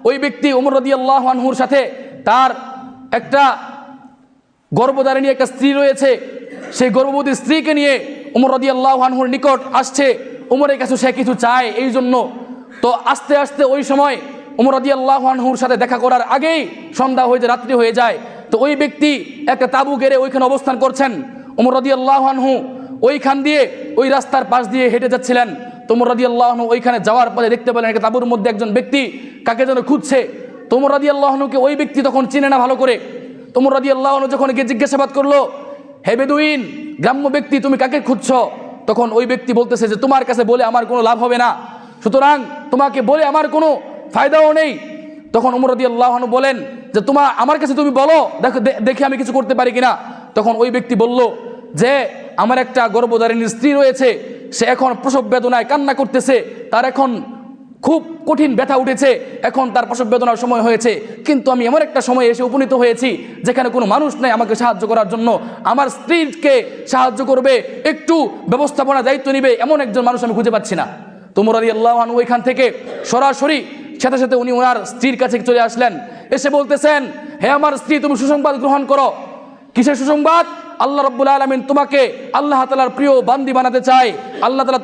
Speaker 1: ওই ব্যক্তি ওমর রাদিয়াল্লাহু আনহুর সাথে তার একটা গর্ভধারিণী একটা স্ত্রী রয়েছে, সেই গর্ভবতী স্ত্রীকে নিয়ে ওমর রাদিয়াল্লাহু আনহুর নিকট আসছে, ওমরের কাছে সে কিছু চায় এই জন্য। তো আস্তে আস্তে ওই সময় ওমর রাদিয়াল্লাহু আনহুর সাথে দেখা করার আগেই সন্ধ্যা হয়ে যায়, রাত্রি হয়ে যায়। তো তো ওই ব্যক্তি একটা তাঁবু গেড়ে ওইখানে অবস্থান করছেন। ওমর রাদিয়াল্লাহু আনহু ওইখান দিয়ে ওই রাস্তার পাশ দিয়ে হেঁটে যাচ্ছিলেন। তো ওমর রাদিয়াল্লাহু আনহু ওইখানে যাওয়ার পরে দেখতে পেলেন একটা তাঁবুর মধ্যে একজন ব্যক্তি কাকে যেন খুঁজছে। তো ওমর রাদিয়াল্লাহু আনহুকে ওই ব্যক্তি তখন চিনে না ভালো করে। তো ওমর রাদিয়াল্লাহু আনহু যখন গিয়ে জিজ্ঞাসাবাদ করলো, হে বেদুইন গ্রাম্য ব্যক্তি, তুমি কাকে খুঁজছো? তখন ওই ব্যক্তি বলতেছে যে তোমার কাছে বলে আমার কোনো লাভ হবে না, সুতরাং তোমাকে বলে আমার কোনো ফায়দাও নেই। তখন ওমর রাদিয়াল্লাহু আনহু বলেন যে আমার কাছে তুমি বলো, দেখি আমি কিছু করতে পারি কিনা। তখন ওই ব্যক্তি বলল যে আমার একটা গর্ভধারিণী স্ত্রী রয়েছে, সে এখন প্রসব বেদনায় কান্না করতেছে, তার এখন খুব কঠিন ব্যথা উঠেছে, এখন তার প্রসব বেদনার সময় হয়েছে, কিন্তু আমি এমন একটা সময় এসে উপনীত হয়েছি যেখানে কোনো মানুষ নেই আমাকে সাহায্য করার জন্য, আমার স্ত্রীকে সাহায্য করবে, একটু ব্যবস্থাপনা দায়িত্ব নিবে, এমন একজন মানুষ আমি খুঁজে পাচ্ছি না। তো ওমর রাদিয়াল্লাহু আনহু ওইখান থেকে সরাসরি সাথে সাথে উনি ওনার স্ত্রীর কাছে চলে আসলেন। এসে বলতেছেন, হে আমার স্ত্রী, তুমি সুসংবাদ গ্রহণ করো। কিসের সুসংবাদ? আল্লাহ রাব্বুল আলামিন তোমাকে আল্লাহ তাআলার প্রিয় বান্দি বানাতে চায়। আল্লাহ তাআলা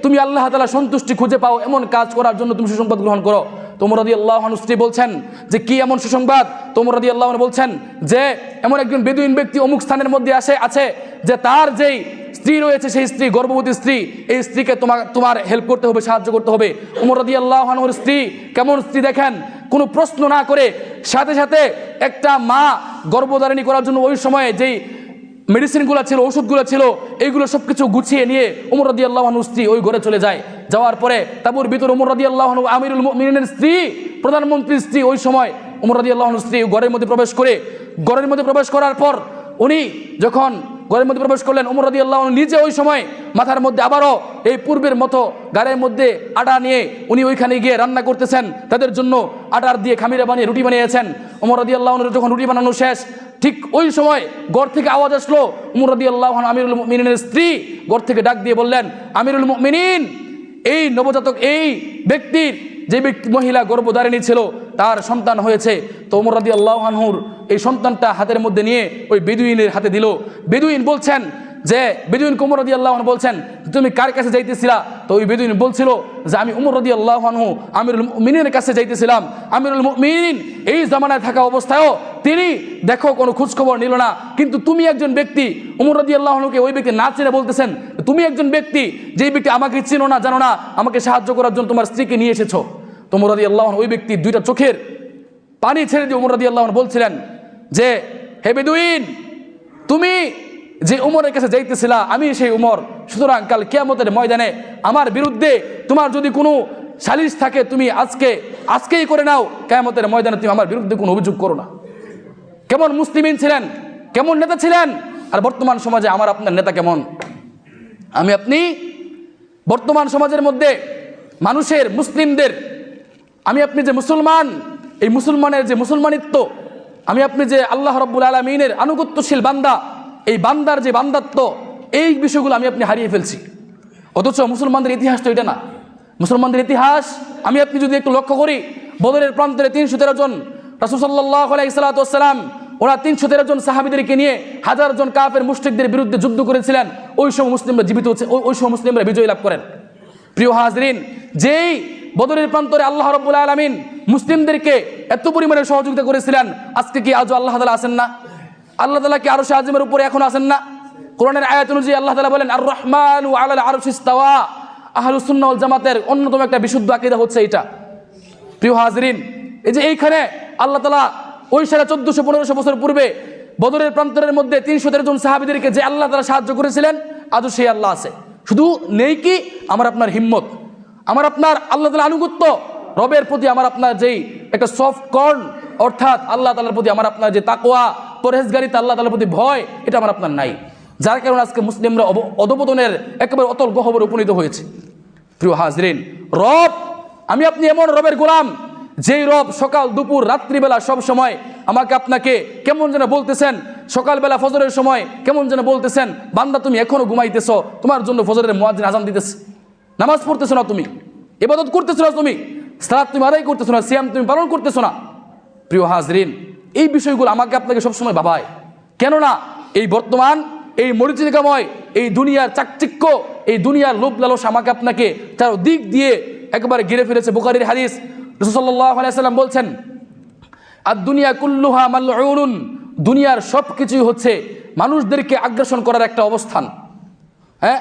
Speaker 1: তুমি আল্লাহ তাআলার সন্তুষ্টি খুঁজে পাও এমন কাজ করার জন্য তুমি সুসংবাদ গ্রহণ করো। তো ওমর রাদিয়াল্লাহু আনহু স্ত্রী বলছেন যে কি এমন সুসংবাদ? তো ওমর রাদিয়াল্লাহু আনহু বলছেন যে এমন একজন বেদুইন ব্যক্তি অমুক স্থানের মধ্যে আছে যে তার যেই স্ত্রী রয়েছে সেই স্ত্রী গর্ভবতী স্ত্রী, এই স্ত্রীকে তোমার হেল্প করতে হবে, সাহায্য করতে হবে। ওমর রাদিয়াল্লাহু আনহুর স্ত্রী কেমন স্ত্রী দেখেন, কোনো প্রশ্ন না করে সাথে সাথে একটা মা গর্ভধারণী করার জন্য ওই সময়ে যেই মেডিসিনগুলো ছিল, ওষুধগুলো ছিল, এইগুলো সব কিছু গুছিয়ে নিয়ে ওমর রাদিয়াল্লাহু আনহুর স্ত্রী ওই ঘরে চলে যায়। যাওয়ার পরে তাঁবুর ভিতর ওমর রাদিয়াল্লাহু আনহু আমিরুল মুমিনিনের স্ত্রী, প্রধানমন্ত্রীর স্ত্রী, ওই সময় ওমর রাদিয়াল্লাহু আনহুর স্ত্রী ঘরের মধ্যে প্রবেশ করার পর উনি যখন ঘরের মধ্যে প্রবেশ করলেন, ওমর রাদিয়াল্লাহু আনহু নিজে ওই সময় মাথার মধ্যে আবারও এই পূর্বের মতো গাড়ির মধ্যে আটা নিয়ে উনি ওইখানে গিয়ে রান্না করতেছেন, তাদের জন্য আটার দিয়ে খামিরে বানিয়ে রুটি বানিয়েছেন। ওমর রাদিয়াল্লাহু আনহু যখন রুটি বানানো শেষ, ঠিক ওই সময় ঘর থেকে আওয়াজ আসলো। ওমর রাদিয়াল্লাহু আনহু আমিরুল মুমিনিনের স্ত্রী ঘর থেকে ডাক দিয়ে বললেন, আমিরুল মুমিনিন, এই নবজাতক এই ব্যক্তির যে ব্যক্তি মহিলা গর্ভধারিণী ছিল তার সন্তান হয়েছে। তো ওমর রাদিয়াল্লাহু আনহুর এই সন্তানটা হাতের মধ্যে নিয়ে ওই বেদুইনের হাতে দিল। বেদুইন বলছেন যে ওমর রাদিয়াল্লাহু আনহু বলছেন, তুমি কার কাছে যাইতেছিলা? তো ওই বেদুইন বলছিল যে আমি ওমর রাদিয়াল্লাহু আনহু আমিরুল মুমিনিনের কাছে যাইতেছিলাম। আমিরুল মুমিনিন এই জামানায় থাকা অবস্থায়ও তিনি দেখো কোনো খোঁজখবর নিল না, কিন্তু তুমি একজন ব্যক্তি, ওমর রাদিয়াল্লাহু আনহুকে ওই ব্যক্তি না চিনে বলতেছেন, তুমি একজন ব্যক্তি যেই ব্যক্তি আমাকে চিনো না, জানো না, আমাকে সাহায্য করার জন্য তোমার স্ত্রীকে নিয়ে এসেছো। তো ওমর রাদিয়াল্লাহু আনহু ওই ব্যক্তি দুইটা চোখের পানি ছেড়ে দিয়ে ওমর রাদিয়াল্লাহু আনহু বলছিলেন যে হে বেদুইন, তুমি যে উমরের কাছে যাইতেছিলা আমি সেই উমর, সুতরাং কাল কিয়ামতের ময়দানে আমার বিরুদ্ধে তোমার যদি কোনো সালিশ থাকে তুমি আজকেই করে নাও, কিয়ামতের ময়দানে তুমি আমার বিরুদ্ধে কোনো অভিযোগ করো না। কেমন মুসলিমিন ছিলেন, কেমন নেতা ছিলেন! আর বর্তমান সমাজে আমার আপনার নেতা কেমন? আপনি বর্তমান সমাজের মধ্যে মানুষের মুসলিমদের আপনি যে মুসলমান, এই মুসলমানের যে মুসলমানিত্ব, আপনি যে আল্লাহ রাব্বুল আলামিনের আনুগত্যশীল বান্দা, এই বান্দার যে বান্দাত্ব, এই বিষয়গুলো আপনি হারিয়ে ফেলছি। অথচ মুসলমানদের ইতিহাস তো এটা না। মুসলমানদের ইতিহাস আপনি যদি একটু লক্ষ্য করি, বদরের প্রান্তরে 313 জন রাসূল সাল্লাল্লাহু আলাইহি ওয়াসাল্লাম ওরা 313 জন সাহাবীদেরকে নিয়ে 1000 জন কাফের মুশরিকদের বিরুদ্ধে যুদ্ধ করেছিলেন। ওই সময় মুসলিমরা জীবিত হচ্ছে, ওই সময় মুসলিমরা বিজয় লাভ করেন। প্রিয় হাজরিন, যেই বদরের প্রান্তরে আল্লাহ রাব্বুল আলামিন মুসলিমদেরকে এত পরিমাণে সহযোগিতা করেছিলেন, আজকে কি আজও আল্লাহ তাআলা আছেন না? আল্লাহ তাআলা কি আরশে আজিমের উপরে এখন আছেন না? কোরআনের আয়াত অনুযায়ী আল্লাহ তাআলা বলেন আর রহমানু আলাল আরশি ইস্তাওয়া। আহলুস সুন্নাহ ওয়াল জামাতের অন্যতম একটা বিশুদ্ধ আকীদা হচ্ছে এটা। প্রিয় হাজরিন, এই যে এইখানে আল্লাহ তাআলা ওই সাড়ে 1400-1500 বছর পূর্বে বদরের প্রান্তরের মধ্যে 313 জন সাহাবীদেরকে যে আল্লাহ তাআলা সাহায্য করেছিলেন, আজও সেই আল্লাহ আছে। শুধু নেই কি আমার আপনার হিম্মত, আমার আপনার আল্লাহ তাআলা আনুগত্য, রবের প্রতি আমার আপনার যেই একটা সফট কর্ন, অর্থাৎ আল্লাহ তাআলার প্রতি আমার আপনার যে তাকওয়া, পরহেজগারিতা, আল্লাহ তাআলার প্রতি ভয়, এটা আমার আপনার নাই। যার কারণে আজকে মুসলিমরা অধপতনের একেবারে অতল গহ্বরে উপনীত হয়েছে। প্রিয় হাজরিন, রব আপনি এমন রবের গোলাম, যেই রব সকাল দুপুর রাত্রিবেলা সব সময় আমাকে আপনাকে কেমন যেন বলতেছেন, সকালবেলা ফজরের সময় কেমন যেন বলতেছেন, বান্দা তুমি এখনো ঘুমাইতেছ, তোমার জন্য ফজরের মুয়াজ্জিন আযান দিতেছে, নামাজ পড়তেছো না তুমি, ইবাদত করতেছো না তুমি, সালাত তুমি আদায় করতেছো না, সিয়াম তুমি পালন করতেছো না। প্রিয় হাজরিন, এই বিষয়গুলো আমাকে আপনাকে সবসময় ভাবায়। কেননা এই বর্তমান এই মরিচিকাময় এই দুনিয়ার চাকচিক্য, এই দুনিয়ার লোভ লালস আমাকে আপনাকে তার দিক দিয়ে একেবারে ঘিরে ফেলেছে। বুখারীর হাদিস, রাসূল সাল্লাল্লাহু আলাইহি ওয়াসাল্লাম বলছেন, আদ দুনিয়া কুল্লুহা মালউনুন, দুনিয়ার সব কিছুই হচ্ছে মানুষদেরকে আগ্রাসন করার একটা অবস্থান। হ্যাঁ,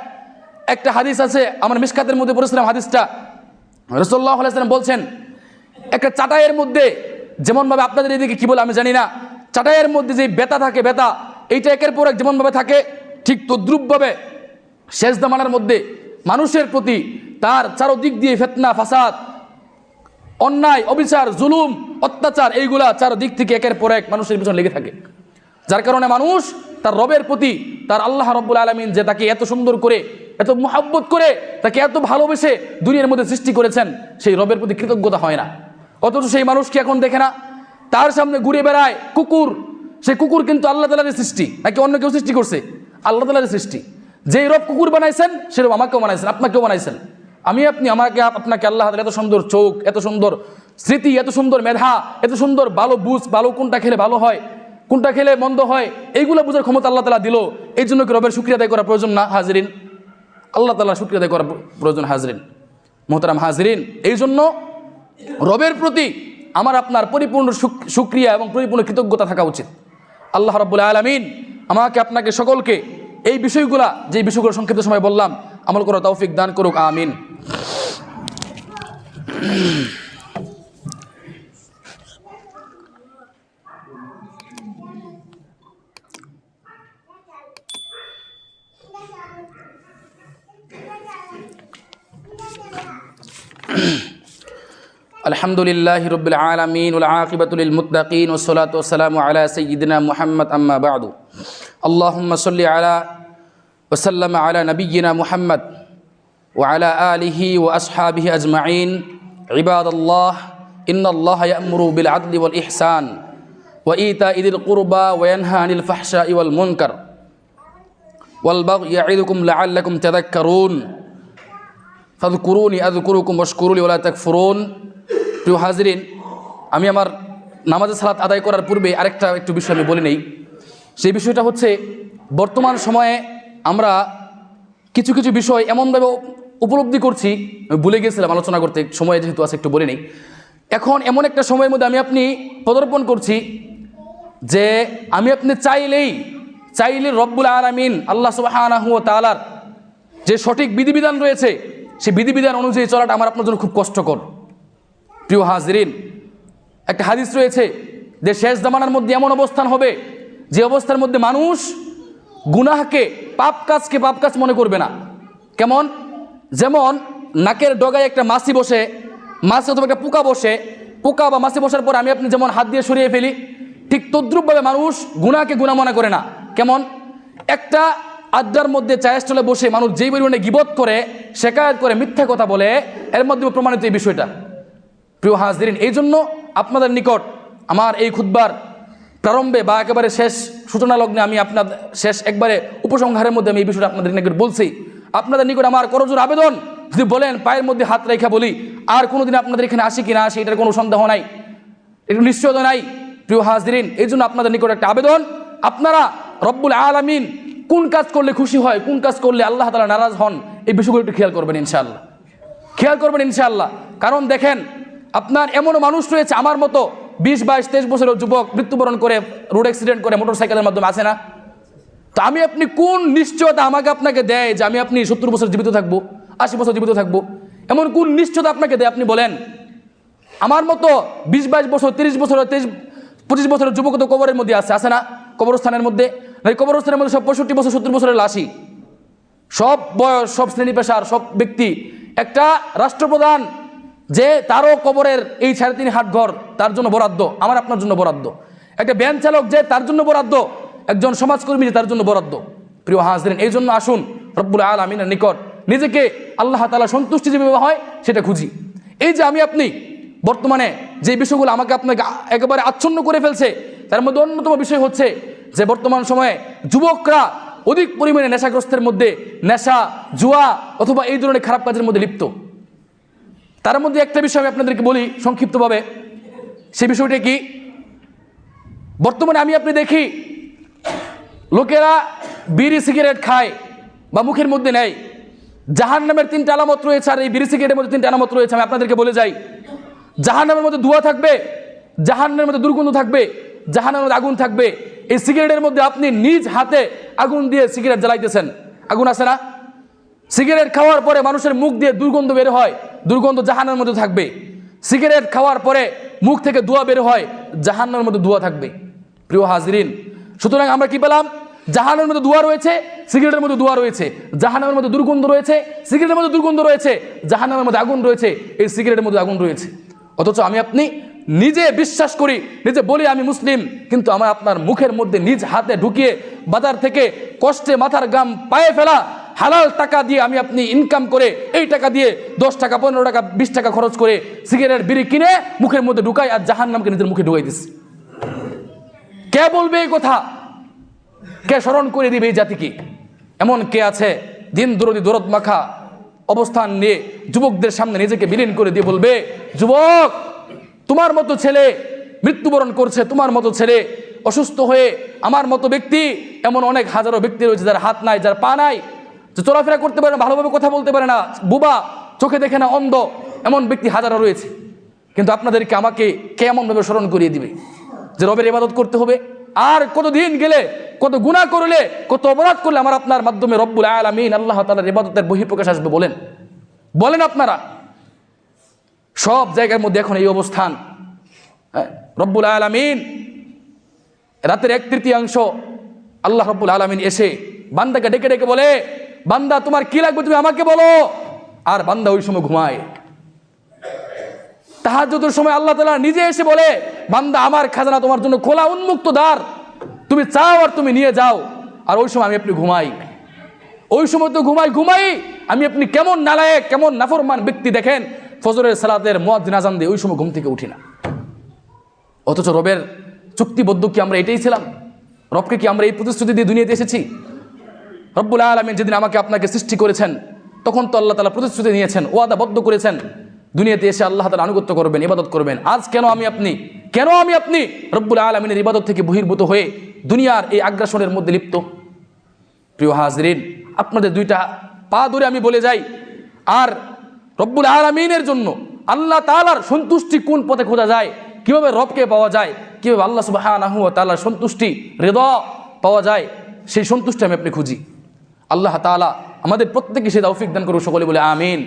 Speaker 1: একটা হাদিস আছে, আমার মিশকাতের মধ্যে পড়েছিলাম হাদিসটা। রাসূলুল্লাহ সাল্লাল্লাহু আলাইহি ওয়াসাল্লাম বলছেন, একটা চাটাইয়ের মধ্যে যেমনভাবে আপনাদের এদিকে কি বলে আমি জানি না, চাটাইয়ের মধ্যে যে বেতা থাকে, বেতা এইটা একের পর এক যেমনভাবে থাকে, ঠিক তদ্রূপভাবে শেষ জামানার মধ্যে মানুষের প্রতি তার চারদিক দিয়ে ফিতনা, ফাসাদ, অন্যায়, অবিচার, জুলুম, অত্যাচার, এইগুলা চারদিক থেকে একের পর এক মানুষের পিছনে লেগে থাকে। যার কারণে মানুষ তার রবের প্রতি, তার আল্লাহ রব্বুল আলামিন যে তাকে এত সুন্দর করে, এত মুহাব্বত করে, তাকে এত ভালোবেসে দুনিয়ার মধ্যে সৃষ্টি করেছেন, সেই রবের প্রতি কৃতজ্ঞতা হয় না। অথচ সেই মানুষকে এখন দেখে না, তার সামনে ঘুরে বেড়ায় কুকুর। সেই কুকুর কিন্তু আল্লাহ তাআলার সৃষ্টি, নাকি অন্য কেউ সৃষ্টি করছে? আল্লাহ তাআলার সৃষ্টি। যেই রব কুকুর বানাইছেন, সেরকম আমাকেও বানাইছেন, আপনাকেও বানাইছেন। আপনাকে আল্লাহ তাআলা এত সুন্দর চোখ, এত সুন্দর স্মৃতি, এত সুন্দর মেধা, এত সুন্দর ভালো বুঝ, ভালো কোনটা খেলে ভালো হয়, কোনটা খেলে মন্দ হয়, এইগুলো বোঝার ক্ষমতা আল্লাহ তাআলা দিল। এই জন্য কি রবের শুকরিয়া আদায় করা প্রয়োজন না হাজরিন? আল্লাহ তাআলা শুকরিয়া আদায় করা প্রয়োজন হাজরিন, মোহতারাম হাজরিন। এই জন্য রবের প্রতি আমার আপনার পরিপূর্ণ শুকরিয়া এবং পরিপূর্ণ কৃতজ্ঞতা থাকা উচিত। আল্লাহ রাব্বুল আলামিন আমাকে আপনাকে সকলকে এই বিষয়গুলো, যে বিষয়গুলো সংক্ষিপ্ত সময় বললাম, আমল করার তৌফিক দান করুক, আমিন। আলহামদুলিল্লাহি রাব্বিল আলামিন ওয়াল আকিবাতু লিল মুত্তাকিন ওয়াস সালাতু ওয়াস সালামু আলা সাইয়্যিদিনা মুহাম্মদ, আম্মা বা'দু। আল্লাহুম্মা সাল্লি আলা ওয়া সাল্লাম আলা নাবিয়্যিনা মুহাম্মদ ওয়া আলা আলিহি ওয়া আসহাবিহি আজমাইন। ইবাদাল্লাহ, ইন্নাল্লাহা ইয়া'মুরু বিল আদলি ওয়াল ইহসান ওয়া ইতা'i যিল কুরবা ওয়া ইয়ানহা আনিল ফাহশাই ওয়াল মুনকার ওয়াল বাগই ইয়া'iদুকুম লা'আল্লাকুম তাযাক্কারুন। ফাযকুরুনি আযকুরুকুম ওয়াশকুরুলি ওয়া লা তাকফুরুন। প্রিয় হাজরিন, আমি আমার নামাজের সালাত আদায় করার পূর্বে আরেকটা একটু বিষয় আমি বলে নেই। সেই বিষয়টা হচ্ছে, বর্তমান সময়ে আমরা কিছু কিছু বিষয় এমনভাবে উপলব্ধি করছি, আমি ভুলে গেছিলাম আলোচনা করতে, সময় যেহেতু আছে একটু বলে নেই। এখন এমন একটা সময়ের মধ্যে আমি আপনি পদার্পণ করছি যে আমি আপনি চাইলে রব্বুল আলামিন আল্লাহ সুবহানাহু ওয়া তাআলার যে সঠিক বিধিবিধান রয়েছে, সেই বিধিবিধান অনুযায়ী চলাটা আমার আপনার জন্য খুব কষ্টকর। প্রিয় হাজরিন, একটা হাদিস রয়েছে যে শেষ জামানার মধ্যে এমন অবস্থান হবে, যে অবস্থার মধ্যে মানুষ গুনাহকে, পাপ কাজ মনে করবে না। কেমন? যেমন নাকের ডগায় একটা মাছি বসে, মাছি অথবা একটা পোকা বসে, পোকা বা মাছি বসার পর আমি আপনি যেমন হাত দিয়ে সরিয়ে ফেলি, ঠিক তদ্রূপভাবে মানুষ গুনাহকে গুনাহ মনে করে না। কেমন? একটা আড্ডার মধ্যে চায়ের স্টলে বসে মানুষ যেই পরিমাণে গীবত করে, শেকায়ত করে, মিথ্যা কথা বলে, এর মধ্যে প্রমাণিত এই বিষয়টা। প্রিয় হাজরিন, এই জন্য আপনাদের নিকট আমার এই খুতবার প্রারম্ভে বা একেবারে শেষ সূচনা লগ্নে আমি আপনাদের শেষ একবারে উপসংহারের মধ্যে আমি এই বিষয়টা আপনাদের নিকট বলছি। আপনাদের নিকট আমার করজোর আবেদন, যদি বলেন পায়ের মধ্যে হাত রেখা বলি, আর কোনোদিন আপনাদের এখানে আসি কি না আসি এটার কোনো সন্দেহ নাই, একটু নিশ্চয়তা নাই। প্রিয় হাজরিন, এই জন্য আপনাদের নিকট একটা আবেদন, আপনারা রব্বুল আলামিন কোন কাজ করলে খুশি হয়, কোন কাজ করলে আল্লাহ তাআলা নারাজ হন, এই বিষয়গুলো একটু খেয়াল করবেন ইনশাআল্লাহ, খেয়াল করবেন ইনশাআল্লাহ। কারণ দেখেন, আপনার এমনও মানুষ রয়েছে আমার মতো 20, 22, 23 বছরের যুবক মৃত্যুবরণ করে, রোড অ্যাক্সিডেন্ট করে, মোটরসাইকেলের মাধ্যমে, আছে না? তো আমি আপনি কোন নিশ্চয়তা আমাকে আপনাকে দেয় যে আমি আপনি 70 বছর জীবিত থাকবো, 80 বছর জীবিত থাকবো? এমন কোন নিশ্চয়তা আপনাকে দেয়? আপনি বলেন। আমার মতো 20, 22 বছর, 30 বছর, 23, 25 বছরের যুবক তো কবরের মধ্যে আছে না? কবরস্থানের মধ্যে, কবরস্থানের মধ্যে সব 65 বছর, 70 বছরের লাশই, সব বয়স, সব শ্রেণী পেশার, সব ব্যক্তি। একটা রাষ্ট্রপ্রধান যে তারও কবরের এই 3.5 হাত ঘর তার জন্য বরাদ্দ, আমার আপনার জন্য বরাদ্দ। একটা ভ্যান চালক যে তার জন্য বরাদ্দ, একজন সমাজকর্মী যে তার জন্য বরাদ্দ। প্রিয় হাজরিন, এই জন্য আসুন রব্বুল আলামিনের নিকট নিজেকে আল্লাহ তাআলা সন্তুষ্টি যেভাবে হয় সেটা খুঁজি। এই যে আমি আপনি বর্তমানে যে বিষয়গুলো আমাকে আপনাকে একেবারে আচ্ছন্ন করে ফেলছে, তার মধ্যে অন্যতম বিষয় হচ্ছে যে বর্তমান সময়ে যুবকরা অধিক পরিমাণে নেশাগ্রস্তের মধ্যে, নেশা, জুয়া অথবা এই ধরনের খারাপ কাজের মধ্যে লিপ্ত। তার মধ্যে একটা বিষয় আমি আপনাদেরকে বলি সংক্ষিপ্তভাবে। সেই বিষয়টা কি? বর্তমানে আমি আপনি দেখি লোকেরা বিড়ি সিগারেট খায় বা মুখের মধ্যে নেয়। জাহান্নামের 3টা আলামত রয়েছে, আর এই বিড়ি সিগারেটের মধ্যে 3টা আলামত রয়েছে। আমি আপনাদেরকে বলে যাই, জাহান্নামের মধ্যে ধোঁয়া থাকবে, জাহান্নামের মধ্যে দুর্গন্ধ থাকবে, জাহান্নামের মধ্যে আগুন থাকবে। এই সিগারেটের মধ্যে আপনি নিজ হাতে আগুন দিয়ে সিগারেট জ্বালাইতেছেন, আগুন আছে না? সিগারেট খাওয়ার পরে মানুষের মুখ দিয়ে দুর্গন্ধ বের হয়, দুর্গন্ধ জাহান্নামের মধ্যে থাকবে। সিগারেট খাওয়ার পরে মুখ থেকে ধোঁয়া বের হয়, জাহান্নামের মধ্যে ধোঁয়া থাকবে। প্রিয় হাজরিন, সুতরাং আমরা কি পেলাম? জাহান্নামের মধ্যে ধোঁয়া রয়েছে, সিগারেটের মধ্যে ধোঁয়া রয়েছে, জাহান্নামের মধ্যে দুর্গন্ধ রয়েছে, সিগারেটের মধ্যে দুর্গন্ধ রয়েছে, জাহান্নামের মধ্যে আগুন রয়েছে, এই সিগারেটের মধ্যে আগুন রয়েছে। অথচ আমি আপনি নিজে বিশ্বাস করি, নিজে বলি আমি মুসলিম, কিন্তু আমার আপনার মুখের মধ্যে নিজ হাতে ঢুকিয়ে বাজার থেকে কষ্টে মাথার গাম পায়ে ফেলা হালাল টাকা দিয়ে আমি আপনি ইনকাম করে এই টাকা দিয়ে 10 টাকা 15 টাকা 20 টাকা খরচ করে সিগারেট বিড়ি কিনে মুখের মধ্যে ঢুকাই, আর জাহান্নামকে নিজের মুখে ঢুকাই দিস। কে বলবে এই কথা? কে স্মরণ করে দিবে এই জাতিকে? এমন কে আছে দিন দরদি দরদ মাখা অবস্থান নিয়ে যুবকদের সামনে নিজেকে বিলীন করে দিয়ে বলবে, যুবক তোমার মতো ছেলে মৃত্যুবরণ করছে, তোমার মতো ছেলে অসুস্থ হয়ে, আমার মতো ব্যক্তি, এমন অনেক হাজারো ব্যক্তি রয়েছে যার হাত নাই, যার পা নাই, যে চলাফেরা করতে পারে না, ভালোভাবে কথা বলতে পারে না, বুবা, চোখে দেখে না, অন্ধ, এমন ব্যক্তি হাজারো রয়েছে। কিন্তু আপনাদেরকে আমাকে কে এমনভাবে স্মরণ করিয়ে দিবে যে রবের ইবাদত করতে হবে? আর কতদিন গেলে, কত গুনাহ করলে, কত অপরাধ করলে আমার আপনার মাধ্যমে রব্বুল আলামিন আল্লাহ তাআলার ইবাদতের বহিঃপ্রকাশ আসবে? বলেন আপনারা। সব জায়গার মধ্যে এখন এই অবস্থান। রব্বুল আলামিন রাতের 1/3 আল্লাহ রব্বুল আলামিন এসে বান্দাকে ডেকে ডেকে বলে, বান্দা তোমার কি লাগবে তুমি আমাকে বলো। আর বান্দা ওই সময় ঘুমায়। তাহাজ্জুদের সময় আল্লাহ তাআলা নিজে এসে বলে, বান্দা আমার খাজানা তোমার জন্য খোলা উন্মুক্ত দ্বার, তুমি চাও আর তুমি নিয়ে যাও। আর ওই সময় আমি আপনি ঘুমাই। ওই সময় তো ঘুমাই আমি আপনি কেমন নালায়েক, কেমন নাফরমান ব্যক্তি দেখেন। ফজরের সালাতের মুয়াজ্জিন আযান দিয়ে ওই সময় ঘুম থেকে উঠি না। অথচ রবের চুক্তিবদ্ধ কি আমরা এটাই ছিলাম? রবকে কি আমরা এই প্রতিশ্রুতি দিয়ে দুনিয়াতে এসেছি? রব্বুল আলামিন যেদিন আমাকে আপনাকে সৃষ্টি করেছেন তখন তো আল্লাহ তাআলা প্রতিশ্রুতি নিয়েছেন, ওয়াদাবদ্ধ করেছেন, দুনিয়াতে এসে আল্লাহ তাআলা আনুগত্য করবেন, ইবাদত করবেন। আজ কেন আমি আপনি রব্বুল আলামিনের ইবাদত থেকে বহির্ভূত হয়ে দুনিয়ার এই আগ্রাসনের মধ্যে লিপ্ত? প্রিয় হাজরিন, আপনাদের 2টা পা ধরে আমি বলে যাই, আর রব্বুল আলামিনের জন্য আল্লাহ তাআলার সন্তুষ্টি কোন পথে খোঁজা যায়, কিভাবে রবকে পাওয়া যায়, কিভাবে আল্লাহ সুবহানাহু ওয়া তাআলার সন্তুষ্টি, রিদা পাওয়া যায়, সেই সন্তুষ্টি আমি আপনি খুঁজি। আল্লাহ তাআলা আমাদের প্রত্যেককে সেই তৌফিক দান করুন, সকলে বলে আমিন।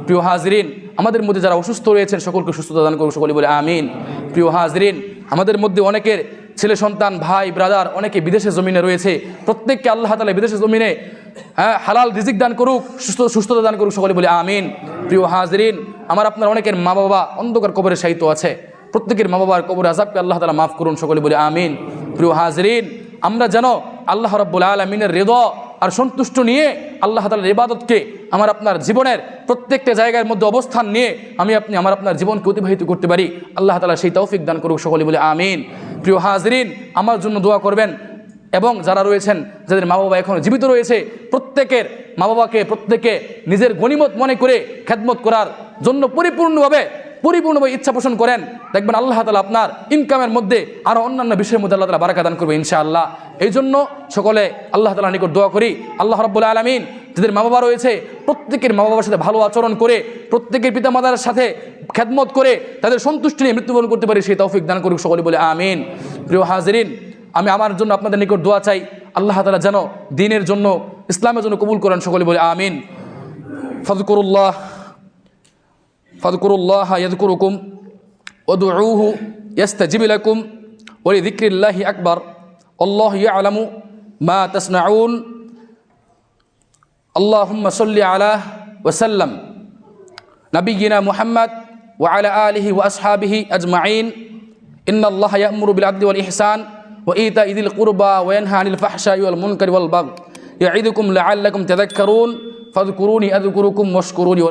Speaker 1: প্রিয় হাজরিন, আমাদের মধ্যে যারা অসুস্থ রয়েছেন সকলকে সুস্থতা দান করুন, সকলে বলে আমিন। প্রিয় হাজরিন, আমাদের মধ্যে অনেকের ছেলে সন্তান, ভাই ব্রাদার অনেকে বিদেশে জমিনে রয়েছে, প্রত্যেককে আল্লাহ তাআলা বিদেশে জমিনে হালাল রিজিক দান করুক, সুস্থতা দান করুক, সকলে বলে আমিন। প্রিয় হাজরিন, আমার আপনার অনেকের মা বাবা অন্ধকার কবরে শায়িত আছে, প্রত্যেকের মা বাবার কবর আযাবকে আল্লাহ তাআলা মাফ করুন, সকলে বলে আমিন। প্রিয় হাজরিন, আমরা যেন আল্লাহ রাব্বুল আলামিনের রিদা আর সন্তুষ্ট নিয়ে আল্লাহ তাআলার ইবাদতকে আমার আপনার জীবনের প্রত্যেকটা জায়গার মধ্যে অবস্থান নিয়ে আমি আপনি আমার আপনার জীবনকে অতিবাহিত করতে পারি, আল্লাহ তাআলা সেই তৌফিক দান করুক, সকলে বলে আমিন। প্রিয় হাজরিন, আমার জন্য দোয়া করবেন, এবং যারা রয়েছেন, যাদের মা বাবা এখনও জীবিত রয়েছে, প্রত্যেকের মা বাবাকে প্রত্যেকে নিজের গনিমত মনে করে খেদমত করার জন্য পরিপূর্ণভাবে ইচ্ছা পোষণ করেন। দেখবেন আল্লাহ তাআলা আপনার ইনকামের মধ্যে আরও অন্যান্য বিষয়ের মধ্যে আল্লাহ তাআলা বারাকা দান করবে ইনশাআল্লাহ। এই জন্য সকলে আল্লাহ তাআলার নিকট দোয়া করি, আল্লাহ রাব্বুল আলামিন যাদের মা বাবা রয়েছে প্রত্যেকের মা বাবার সাথে ভালো আচরণ করে, প্রত্যেকের পিতামাতার সাথে খেদমত করে তাদের সন্তুষ্টি নিয়ে মৃত্যুবরণ করতে পারি, সেই তৌফিক দান করুক, সকলে বলে আমিন। প্রিয় হাজরিন, আমি আমার জন্য আপনাদের নিকট দোয়া চাই, আল্লাহ তাআলা যেন দ্বীনের জন্য, ইসলামের জন্য কবুল করেন, সকলে বলে আমিন। ফাযকুরুল্লাহ ইয়াযকুরুকুম ওয়াদউহু ইস্তাজিব লাকুম ওয়া লিযিকরিল্লাহি আকবার আল্লাহু ইয়ালামু মা তাসনাউন। আল্লাহুম্মা সাল্লি আলা ওয়া সাল্লাম নাবিয়িনা মুহাম্মদ ওয়া আলা আলিহি ওয়া আসহাবিহি আজমাইন। ইন্নাল্লাহা ইয়া'মুরু বিল আদলি ওয়াল ইহসান ওয়া ইতা'i যিল কুরবা ওয়া ইয়ানহা আনিল ফাহশাই ওয়াল মুনকারি ওয়াল বাগই ইয়া'iদুকুম লা'আল্লাকুম তাযাক্কারুন ফাযকুরুনি আযকুরুকুম ওয়াশকুরুনি।